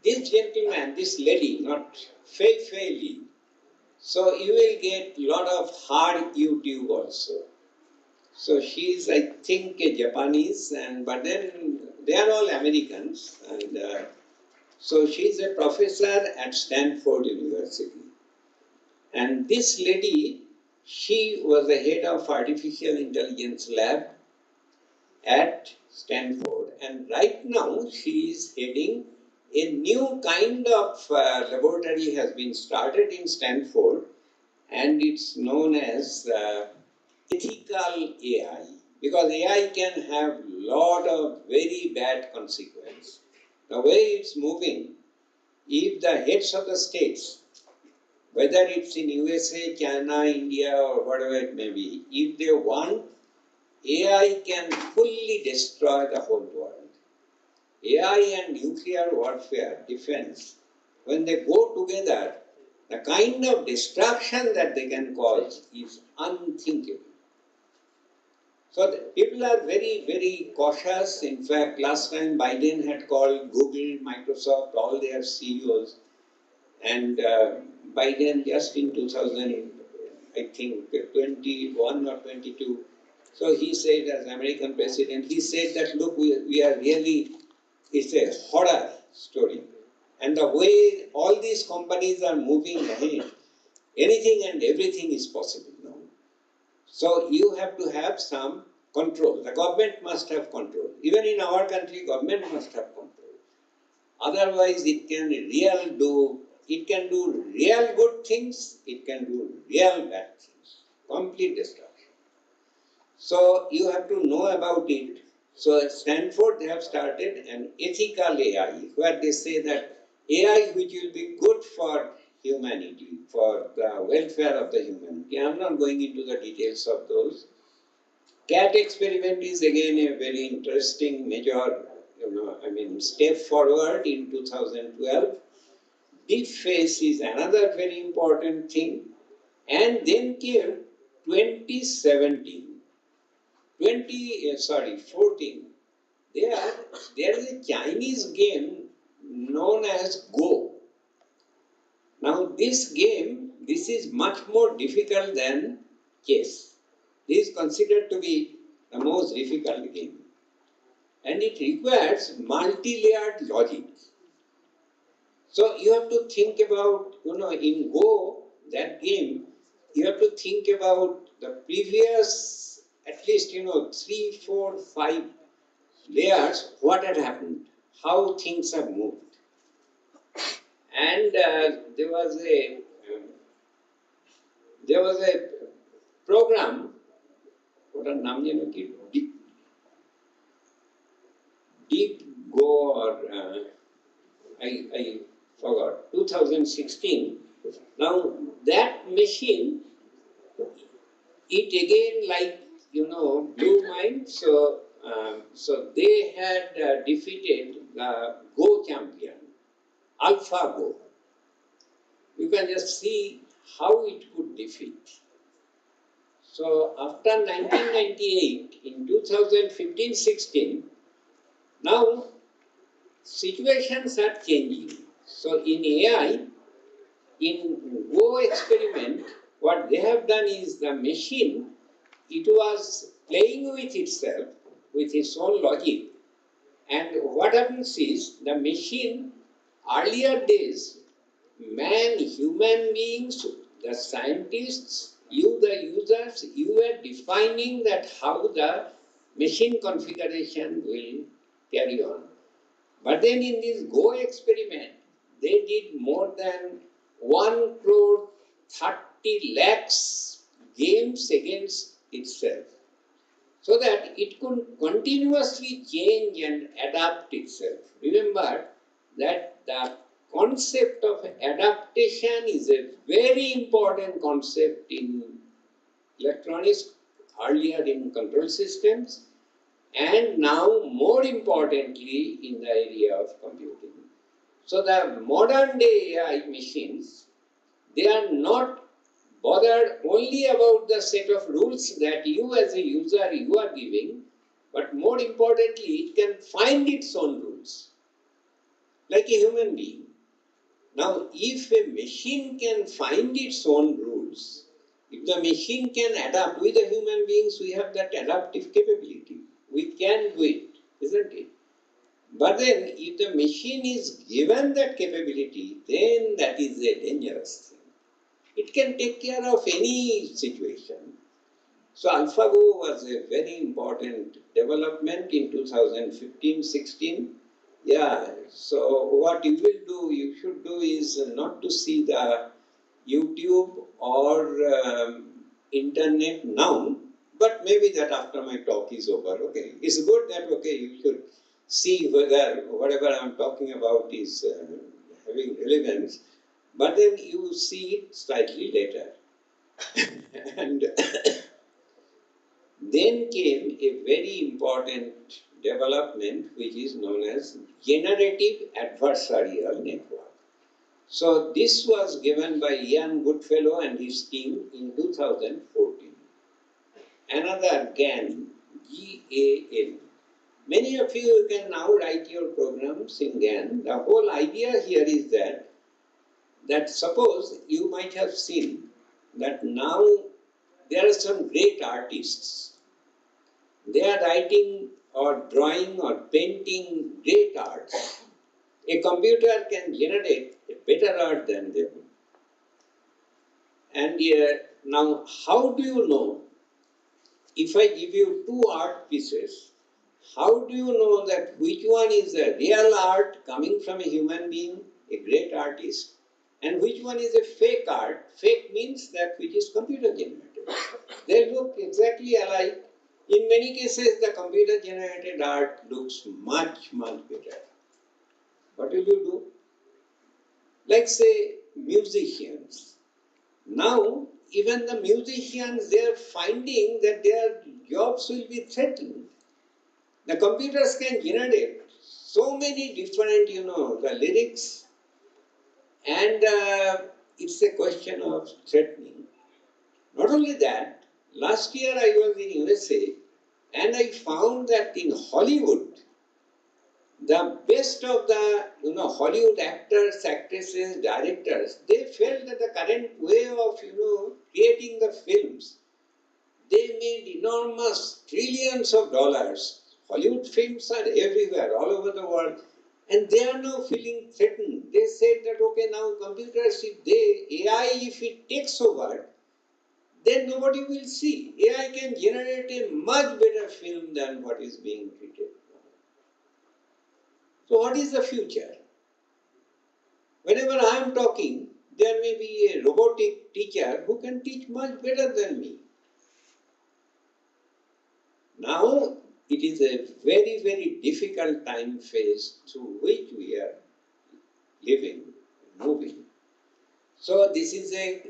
this gentleman, this lady, not Fei Li. So you will get a lot of hard YouTube also. So she is, I think, a Japanese, but then they are all Americans. And so she is a professor at Stanford University. And this lady, she was the head of artificial intelligence lab at Stanford. And right now she is heading a new kind of laboratory has been started in Stanford, and it's known as ethical AI, because AI can have lot of very bad consequences. the way it's moving, if the heads of the states, whether it's in USA, China, India, or whatever it may be, if they want, AI can fully destroy the whole world. AI and nuclear warfare, defense, when they go together, the kind of destruction that they can cause is unthinkable. So people are very, very cautious. In fact, last time Biden had called Google, Microsoft, all their CEOs, and Biden just in 2000, I think 21 or 22. So he said, as American president, he said that look, we are really, it's a horror story. And the way all these companies are moving ahead, anything and everything is possible now. So you have to have some control. The government must have control. Even in our country, government must have control. Otherwise, it can do real good things, it can do real bad things. Complete destruction. So you have to know about it. So at Stanford, they have started an ethical AI, where they say that AI which will be good for humanity, for the welfare of the humanity. I am not going into the details of those. Cat experiment is again a very interesting major, step forward in 2012. Deep face is another very important thing. And then came 2017. 14. There is a Chinese game known as Go. Now this game, this is much more difficult than chess. This is considered to be the most difficult game. And it requires multi-layered logic. So you have to think about, in Go, that game, you have to think about the previous, at least, 3, 4, 5 layers, what had happened, how things have moved. And there was a program, what a name Deep Go, or I forgot, 2016. Now that machine, it again blew mind. So they had defeated the Go champion, AlphaGo. You can just see how it could defeat. So after 1998, in 2015-16, now situations are changing. So in AI, in Go experiment, what they have done is the machine, it was playing with itself, with its own logic. And what happens is, the machine, earlier days, man, human beings, the scientists, you the users, you were defining that how the machine configuration will carry on. But then in this Go experiment, they did more than 1 crore 30 lakhs games against itself, so that it could continuously change and adapt itself. Remember that the concept of adaptation is a very important concept in electronics, earlier in control systems, and now more importantly in the area of computing. So the modern day AI machines, they are not bothered only about the set of rules that you as a user you are giving, but more importantly, it can find its own rules, like a human being. Now, if a machine can find its own rules, if the machine can adapt, we the human beings, we have that adaptive capability. We can do it, isn't it? But then, if the machine is given that capability, then that is a dangerous thing. It can take care of any situation. So AlphaGo was a very important development in 2015-16. Yeah, so what you should do is not to see the YouTube or internet now, but maybe that after my talk is over. Okay, it's good that, okay, you should see whether whatever I'm talking about is having relevance, but then you see it slightly later. And then came a very important development which is known as generative adversarial network. So this was given by Ian Goodfellow and his team in 2014. Another GAN, G-A-N. Many of you can now write your programs in GAN. The whole idea here is that suppose you might have seen that now there are some great artists. They are writing or drawing or painting great art. A computer can generate a better art than them. And now, how do you know, if I give you two art pieces, how do you know that which one is a real art coming from a human being, a great artist, and which one is a fake art? Fake means that which is computer generated. They look exactly alike. In many cases, the computer generated art looks much, much better. What will you do? Like say musicians. Now, even the musicians, they are finding that their jobs will be threatened. The computers can generate so many different, the lyrics, and it's a question of threatening. Not only that, last year I was in USA and I found that in Hollywood, the best of the Hollywood actors, actresses, directors, they felt that the current way of creating the films, they made enormous trillions of dollars. Hollywood films are everywhere, all over the world, and they are now feeling threatened. They said that okay, now computers, if AI, if it takes over, then nobody will see. AI can generate a much better film than what is being treated now. So what is the future? Whenever I am talking, there may be a robotic teacher who can teach much better than me. Now, it is a very, very difficult time phase through which we are living, moving. So this is a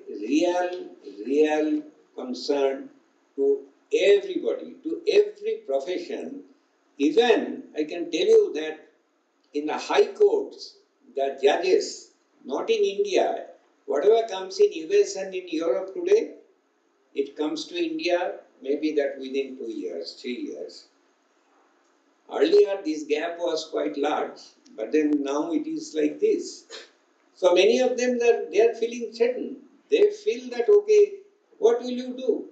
real concern to everybody, to every profession. Even I can tell you that in the high courts, the judges, not in India, whatever comes in US and in Europe today, it comes to India maybe that within 2 years, 3 years. Earlier this gap was quite large, but then now it is like this. So many of them, they are feeling threatened. They feel that, okay, what will you do?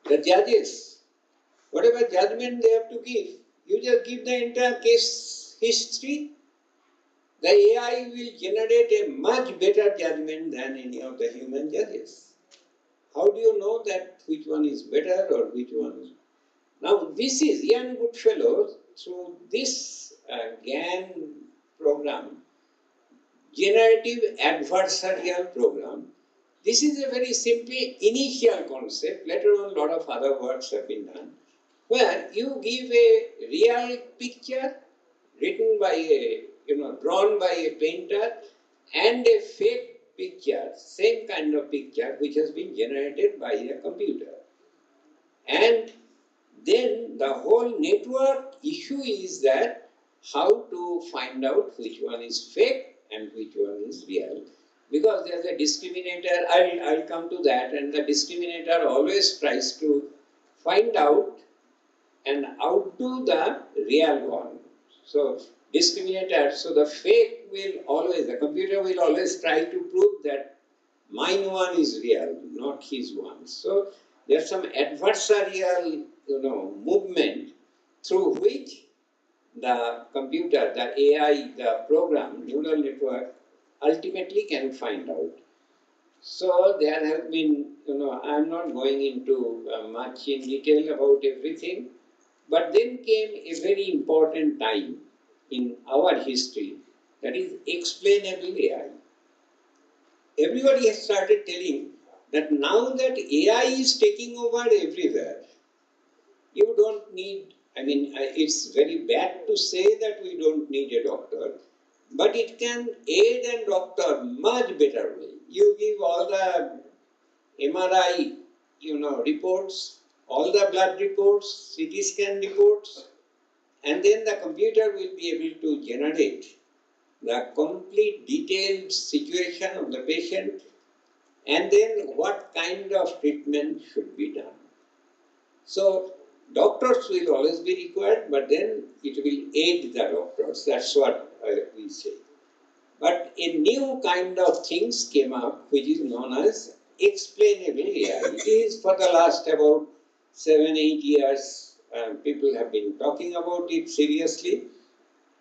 The judges, whatever judgment they have to give, you just give the entire case history. The AI will generate a much better judgment than any of the human judges. How do you know that which one is better or which one is... Now this is Ian Goodfellow through this GAN program, Generative Adversarial Program. This is a very simple initial concept. Later on, a lot of other works have been done, where you give a real picture written by drawn by a painter and a fake picture, same kind of picture which has been generated by a computer. And then the whole network issue is that how to find out which one is fake and which one is real. Because there's a discriminator, I'll come to that, and the discriminator always tries to find out and outdo the real one. So discriminator, so the fake will always, the computer will always try to prove that mine one is real, not his one. So there's some adversarial, movement through which the computer, the AI, the program, neural network, ultimately can find out. So there have been, I'm not going into much in detail about everything, but then came a very important time in our history, that is explainable AI. Everybody has started telling that now that AI is taking over everywhere, you don't need it's very bad to say that we don't need a doctor, but it can aid and doctor much better way. You give all the MRI, reports, all the blood reports, CT scan reports, and then the computer will be able to generate the complete detailed situation of the patient and then what kind of treatment should be done. So, doctors will always be required, but then it will aid the doctors. That's what we say. But a new kind of things came up, which is known as explainable AI. It is for the last about 7-8 years, people have been talking about it seriously,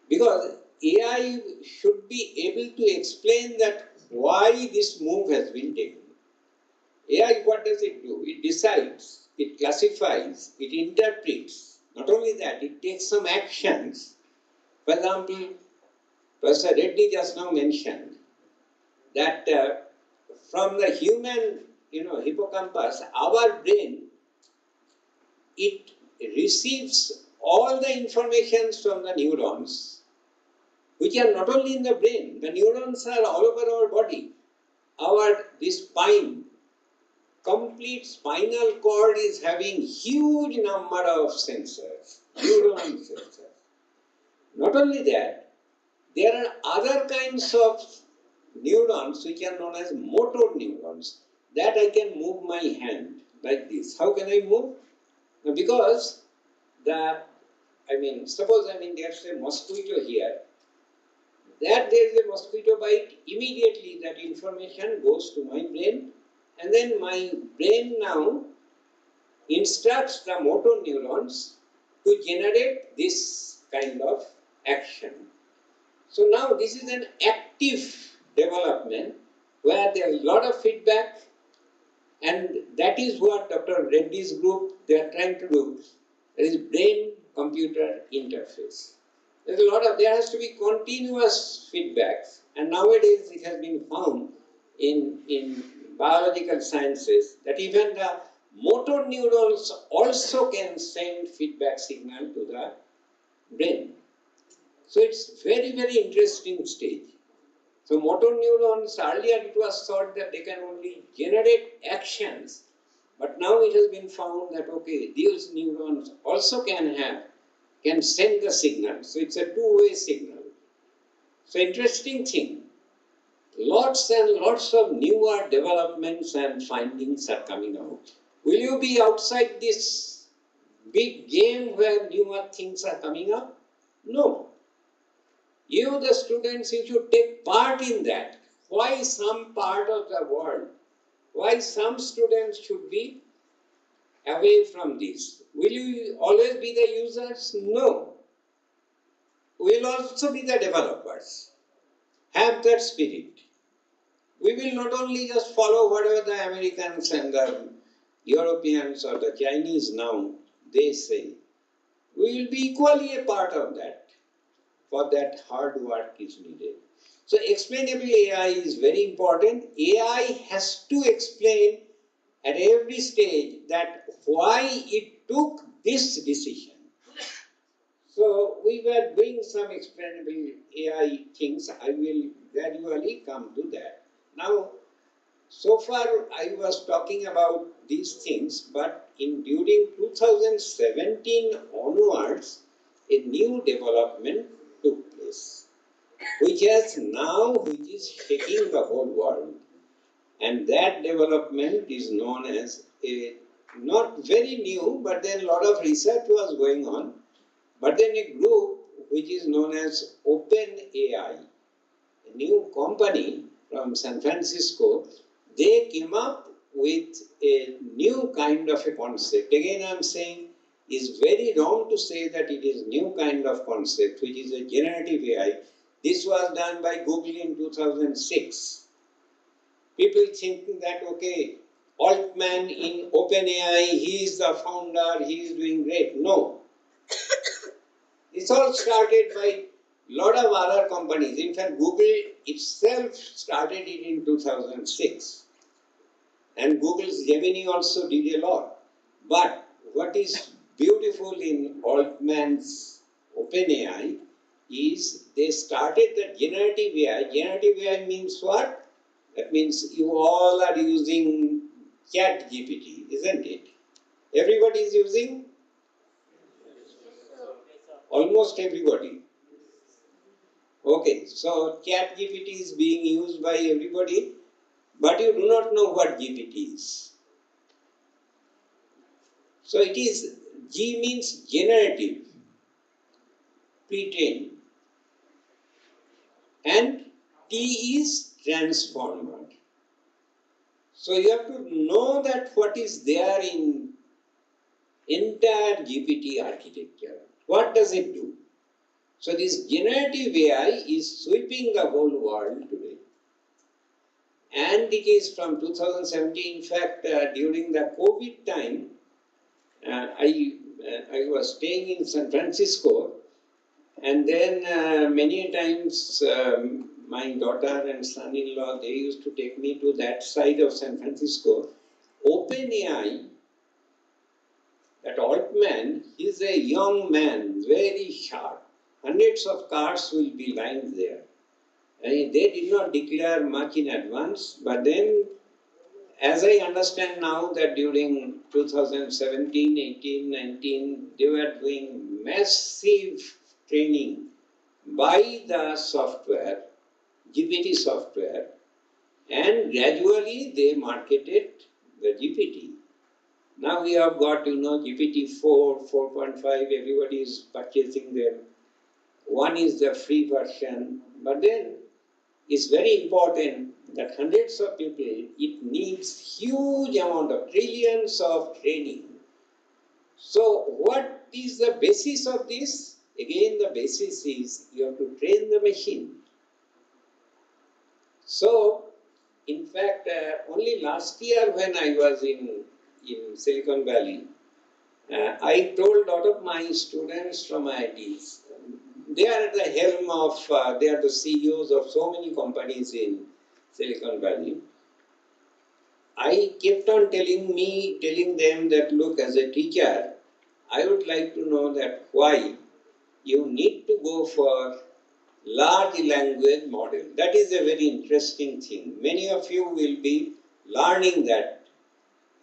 because AI should be able to explain that why this move has been taken. AI, what does it do? It decides, it classifies, it interprets. Not only that, it takes some actions. For example, Professor Reddy just now mentioned that from the human, hippocampus, our brain, it receives all the information from the neurons, which are not only in the brain. The neurons are all over our body. This spine, complete spinal cord is having huge number of sensors, neuron sensors. Not only that, there are other kinds of neurons which are known as motor neurons, that I can move my hand like this. How can I move? Because suppose there's a mosquito here, that there is a mosquito bite, immediately that information goes to my brain, and then my brain now instructs the motor neurons to generate this kind of action. So now this is an active development where there is a lot of feedback, and that is what Dr. Reddy's group, they are trying to do. That is brain-computer interface. There has to be continuous feedbacks, and nowadays it has been found in biological sciences that even the motor neurons also can send feedback signal to the brain. So it's very, very interesting stage. So motor neurons, earlier it was thought that they can only generate actions, but now it has been found that these neurons also can send the signal. So it's a two-way signal. So interesting thing. Lots and lots of newer developments and findings are coming out. Will you be outside this big game where newer things are coming up? No. You, the students, you should take part in that. Why some part of the world? Why some students should be away from this? Will you always be the users? No. We will also be the developers. Have that spirit. We will not only just follow whatever the Americans and the Europeans or the Chinese now they say. We will be equally a part of that. For that, hard work is needed. So explainable AI is very important. AI has to explain at every stage that why it took this decision. So we were doing some explainable AI things. I will gradually come to that. Now, so far I was talking about these things, but during 2017 onwards, a new development took place, which is shaking the whole world. And that development is known as not very new, but then a lot of research was going on. But then a group which is known as OpenAI, a new company from San Francisco, they came up with a new kind of a concept. Again, I am saying it's very wrong to say that it is new kind of concept, which is a generative AI. This was done by Google in 2006. People thinking that, Altman in OpenAI, he is the founder, he is doing great. No. This all started by a lot of other companies. In fact, Google itself started it in 2006. And Google's Gemini also did a lot. But what is beautiful in Altman's OpenAI is they started the generative AI. Generative AI means what? That means you all are using Chat GPT, isn't it? Everybody is using? Almost everybody. Okay, so Chat GPT is being used by everybody, but you do not know what GPT is. So it is, G means generative, pre-trained, and T is transformer. So you have to know that what is there in entire GPT architecture. What does it do? So this generative AI is sweeping the whole world today. And it is from 2017, in fact, during the COVID time, I was staying in San Francisco, and then many times my daughter and son-in-law, they used to take me to that side of San Francisco. OpenAI, that Altman, is a young man, very sharp. Hundreds of cars will be lined there. And they did not declare much in advance, but then, as I understand now, that during 2017, 18, 19, they were doing massive training by the software, GPT software, and gradually they marketed the GPT. Now we have got, GPT 4, 4.5, everybody is purchasing them. One is the free version, but then it's very important that hundreds of people, it needs huge amount of trillions of training. So what is the basis of this? Again, the basis is you have to train the machine. So, in fact, only last year when I was in Silicon Valley, I told a lot of my students from IITs, they are at the helm of, they are the CEOs of so many companies in Silicon Valley. I kept on telling them that, look, as a teacher, I would like to know that why you need to go for large language model. That is a very interesting thing. Many of you will be learning that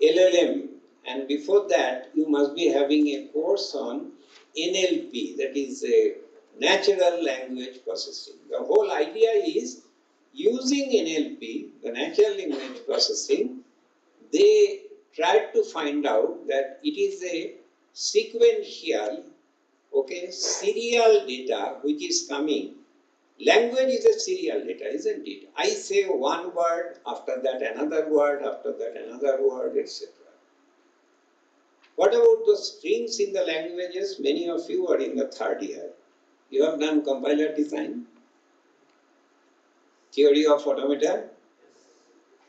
LLM, and before that you must be having a course on NLP, that is a natural language processing. The whole idea is using NLP, the natural language processing, they tried to find out that it is a sequential, serial data which is coming. Language is a serial data, isn't it? I say one word, after that another word, after that another word, etc. What about the strings in the languages? Many of you are in the third year. You have done compiler design, theory of automata.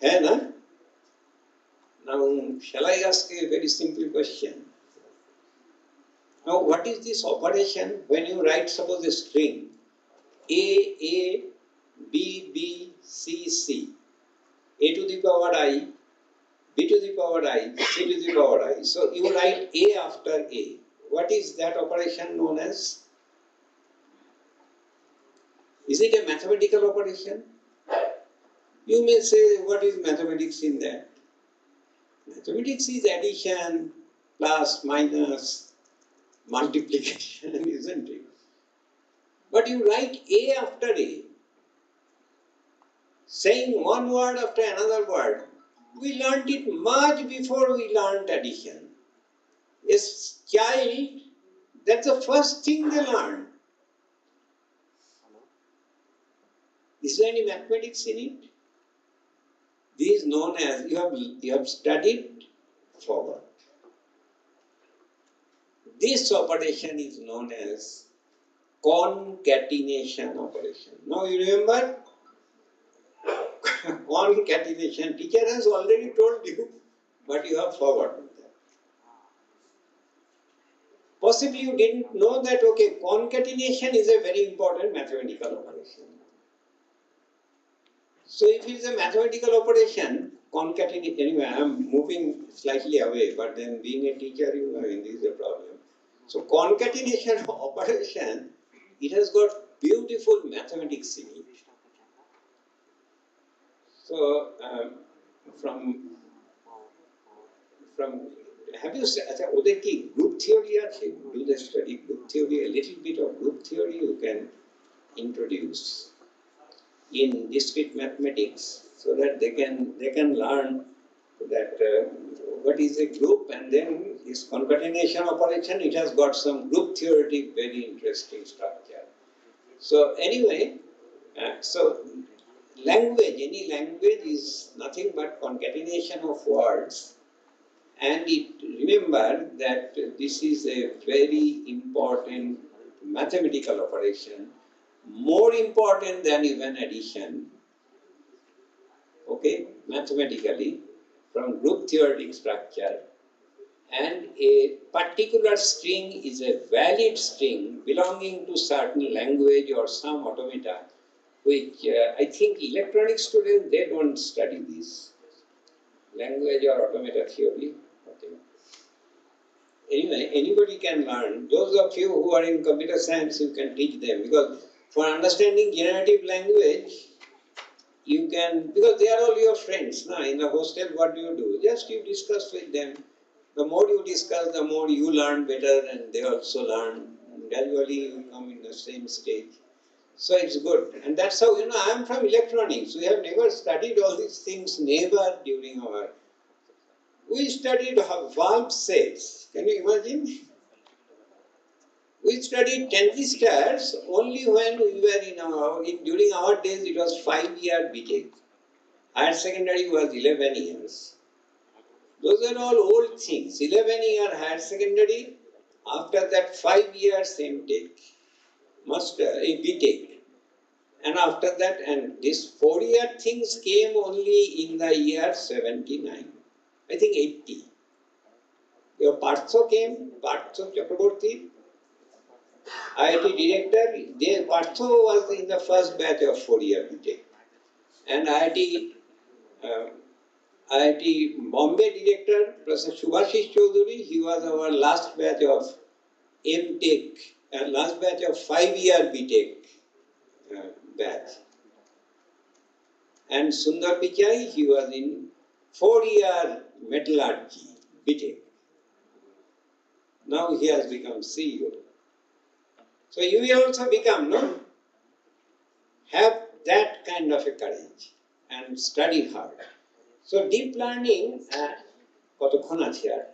Now, shall I ask a very simple question? Now, what is this operation when you write, suppose, a string A, B, B, C, C, A to the power I, B to the power I, C to the power I. So you write A after A. What is that operation known as? Is it a mathematical operation? You may say, what is mathematics in that? Mathematics is addition, plus, minus, multiplication, isn't it? But you write A after A, saying one word after another word. We learnt it much before we learnt addition. A child, that's the first thing they learn. Is there any mathematics in it? This is known as, you have studied forward. This operation is known as concatenation operation. Now you remember? Concatenation, teacher has already told you, but you have forgotten that. Possibly you didn't know that, concatenation is a very important mathematical operation. So if it is a mathematical operation, concatenation, anyway, I am moving slightly away, but then being a teacher, you know, this is a problem. So concatenation operation, it has got beautiful mathematics in it. So from have you ওদের কি group theory আছে? Do they study group theory? A little bit of group theory you can introduce in discrete mathematics, so that they can learn that what is a group, and then this concatenation operation, it has got some group theoretic very interesting structure. So anyway, so language, any language is nothing but concatenation of words, and remember that this is a very important mathematical operation, more important than even addition, okay, mathematically, from group theoretic structure. And a particular string is a valid string belonging to certain language or some automata, which I think electronic students, they don't study this language or automata theory. Okay. Anyway, anybody can learn. Those of you who are in computer science, you can teach them, because for understanding generative language, you can, because they are all your friends. Now, in the hostel, what do? Just you discuss with them. The more you discuss, the more you learn better, and they also learn. And gradually, you come in the same stage. So it's good. And that's how, you know, I am from electronics. We have never studied all these things, never during our. We studied valve sets. Can you imagine? We studied transistors only when we were during our days, it was 5-year BTech. Higher secondary was 11 years. Those are all old things. 11-year higher secondary, after that 5 years MTech, BTech. And after that, and this 4-year things came only in the year 79. I think 80. Your Partho came, Partho Chakraborty, IIT director. Partho was in the first batch of 4-year BTech. And IIT Bombay director, Professor Subhashish Chaudhary, he was our last batch of MTech, and last batch of 5-year BTech batch. And Sundar Pichai, he was in 4-year metallurgy BTech. Now he has become CEO. So you will also become, no? Have that kind of a courage and study hard. So deep learning, কতক্ষণ আছে আর?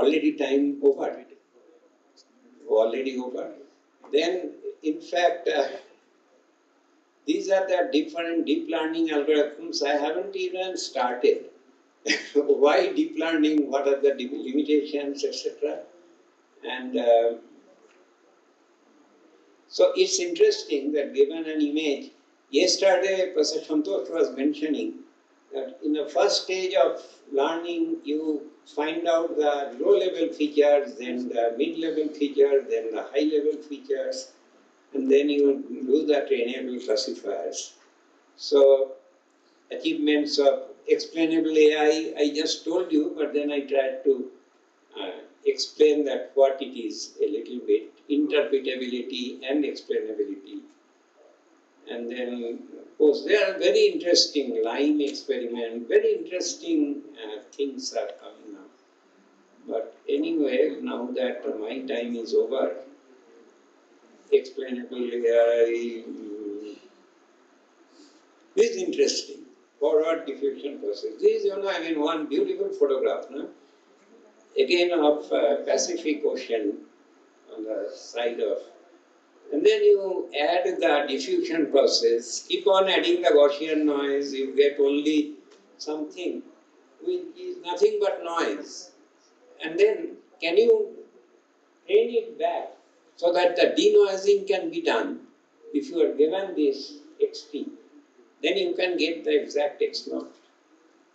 Already time over. Already over. Then, in fact, these are the different deep learning algorithms. I haven't even started. Why deep learning? What are the limitations, etc. And so it's interesting that given an image, yesterday Professor Santosh was mentioning that in the first stage of learning, you find out the low-level features, then the mid-level features, then the high-level features, and then you do the trainable classifiers. So, achievements of explainable AI, I just told you, but then I tried to explain that what it is a little bit, interpretability and explainability. And then, of course, there are very interesting line experiment, very interesting things are coming up. But anyway, now that my time is over, explainable AI is interesting. Forward diffusion process. This is, I mean, one beautiful photograph, no? Again of Pacific Ocean on the side of. And then you add the diffusion process, keep on adding the Gaussian noise, you get only something which is nothing but noise. And then can you train it back so that the denoising can be done? If you are given this xt, then you can get the exact x0.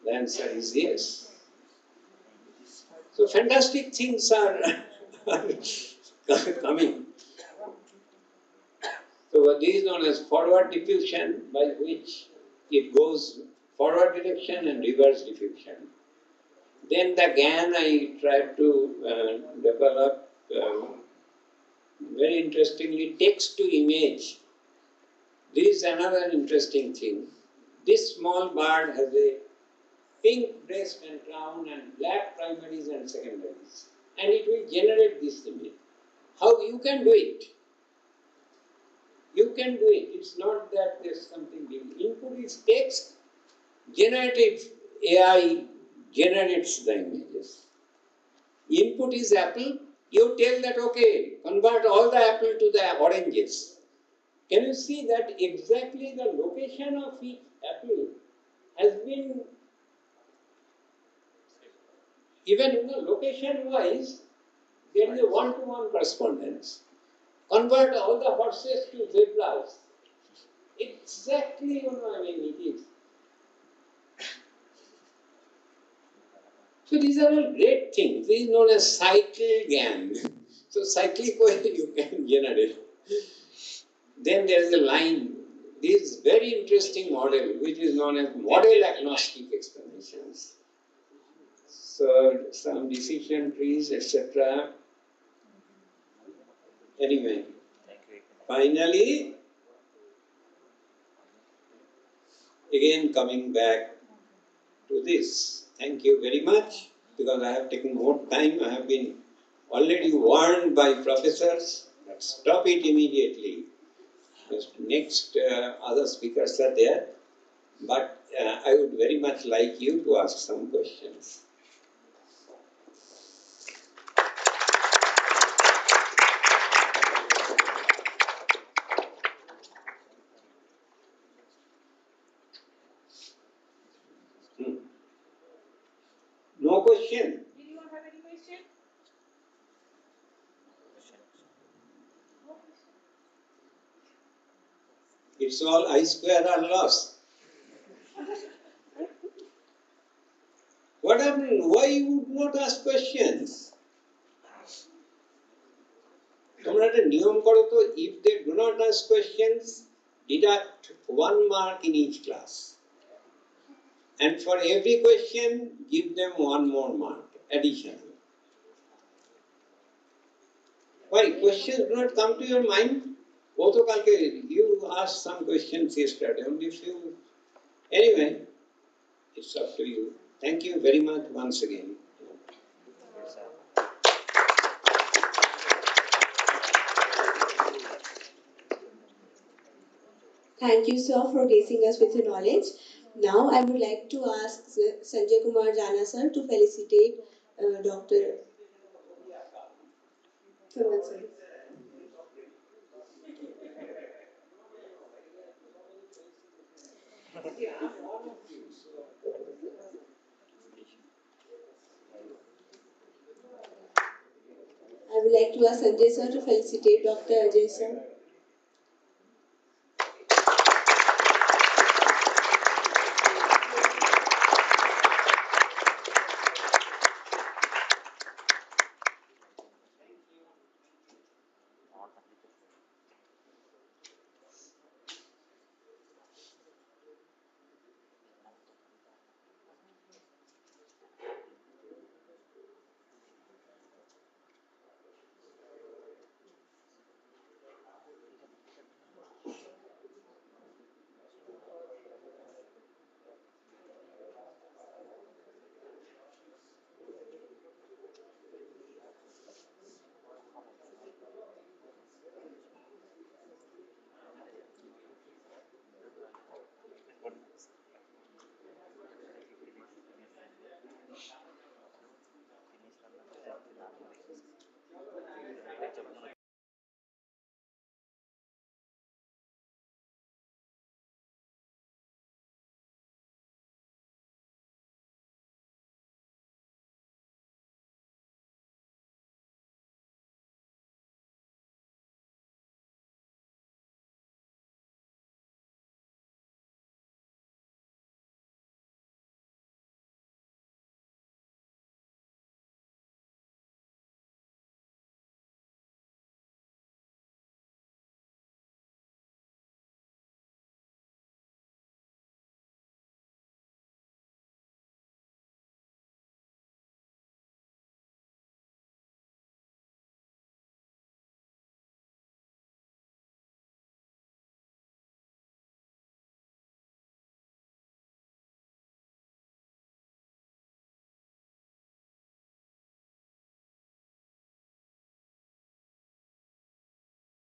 The answer is yes. So fantastic things are coming. So this is known as forward diffusion, by which it goes forward direction and reverse diffusion. Then the GAN I tried to develop very interestingly text to image. This is another interesting thing. This small bird has a pink breast and crown and black primaries and secondaries, and it will generate this image. How you can do it? You can do it. It's not that there's something big. Input is text, generative AI generates the images. Input is apple, you tell that okay, convert all the apple to the oranges. Can you see that exactly the location of each apple has been, even location wise, there is a one-to-one correspondence. Convert all the horses to zebras. Exactly, it is. So these are all great things. This is known as cycle GAN. So cyclic way you can generate. Then there is a line. This very interesting model, which is known as model agnostic explanations. So some decision trees, etc. Anyway, finally, again coming back to this. Thank you very much, because I have taken more time. I have been already warned by professors that stop it immediately. Next, other speakers are there, but I would very much like you to ask some questions. No question? Did you have any question? It's all I square R loss. What happened? Why you would not ask questions? তোমরা একটা নিয়ম করো তো, if they do not ask questions, deduct 1 mark in each class. And for every question, give them 1 more mark, additional. Why? Questions do not come to your mind? You asked some questions yesterday, only few. Anyway, it's up to you. Thank you very much once again. Thank you, sir, for gracing us with your knowledge. Now, I would like to ask Sanjay Kumar Jana, sir, to felicitate Dr. Come on, sir. I would like to ask Sanjay, sir, to felicitate Dr. Ajay, sir.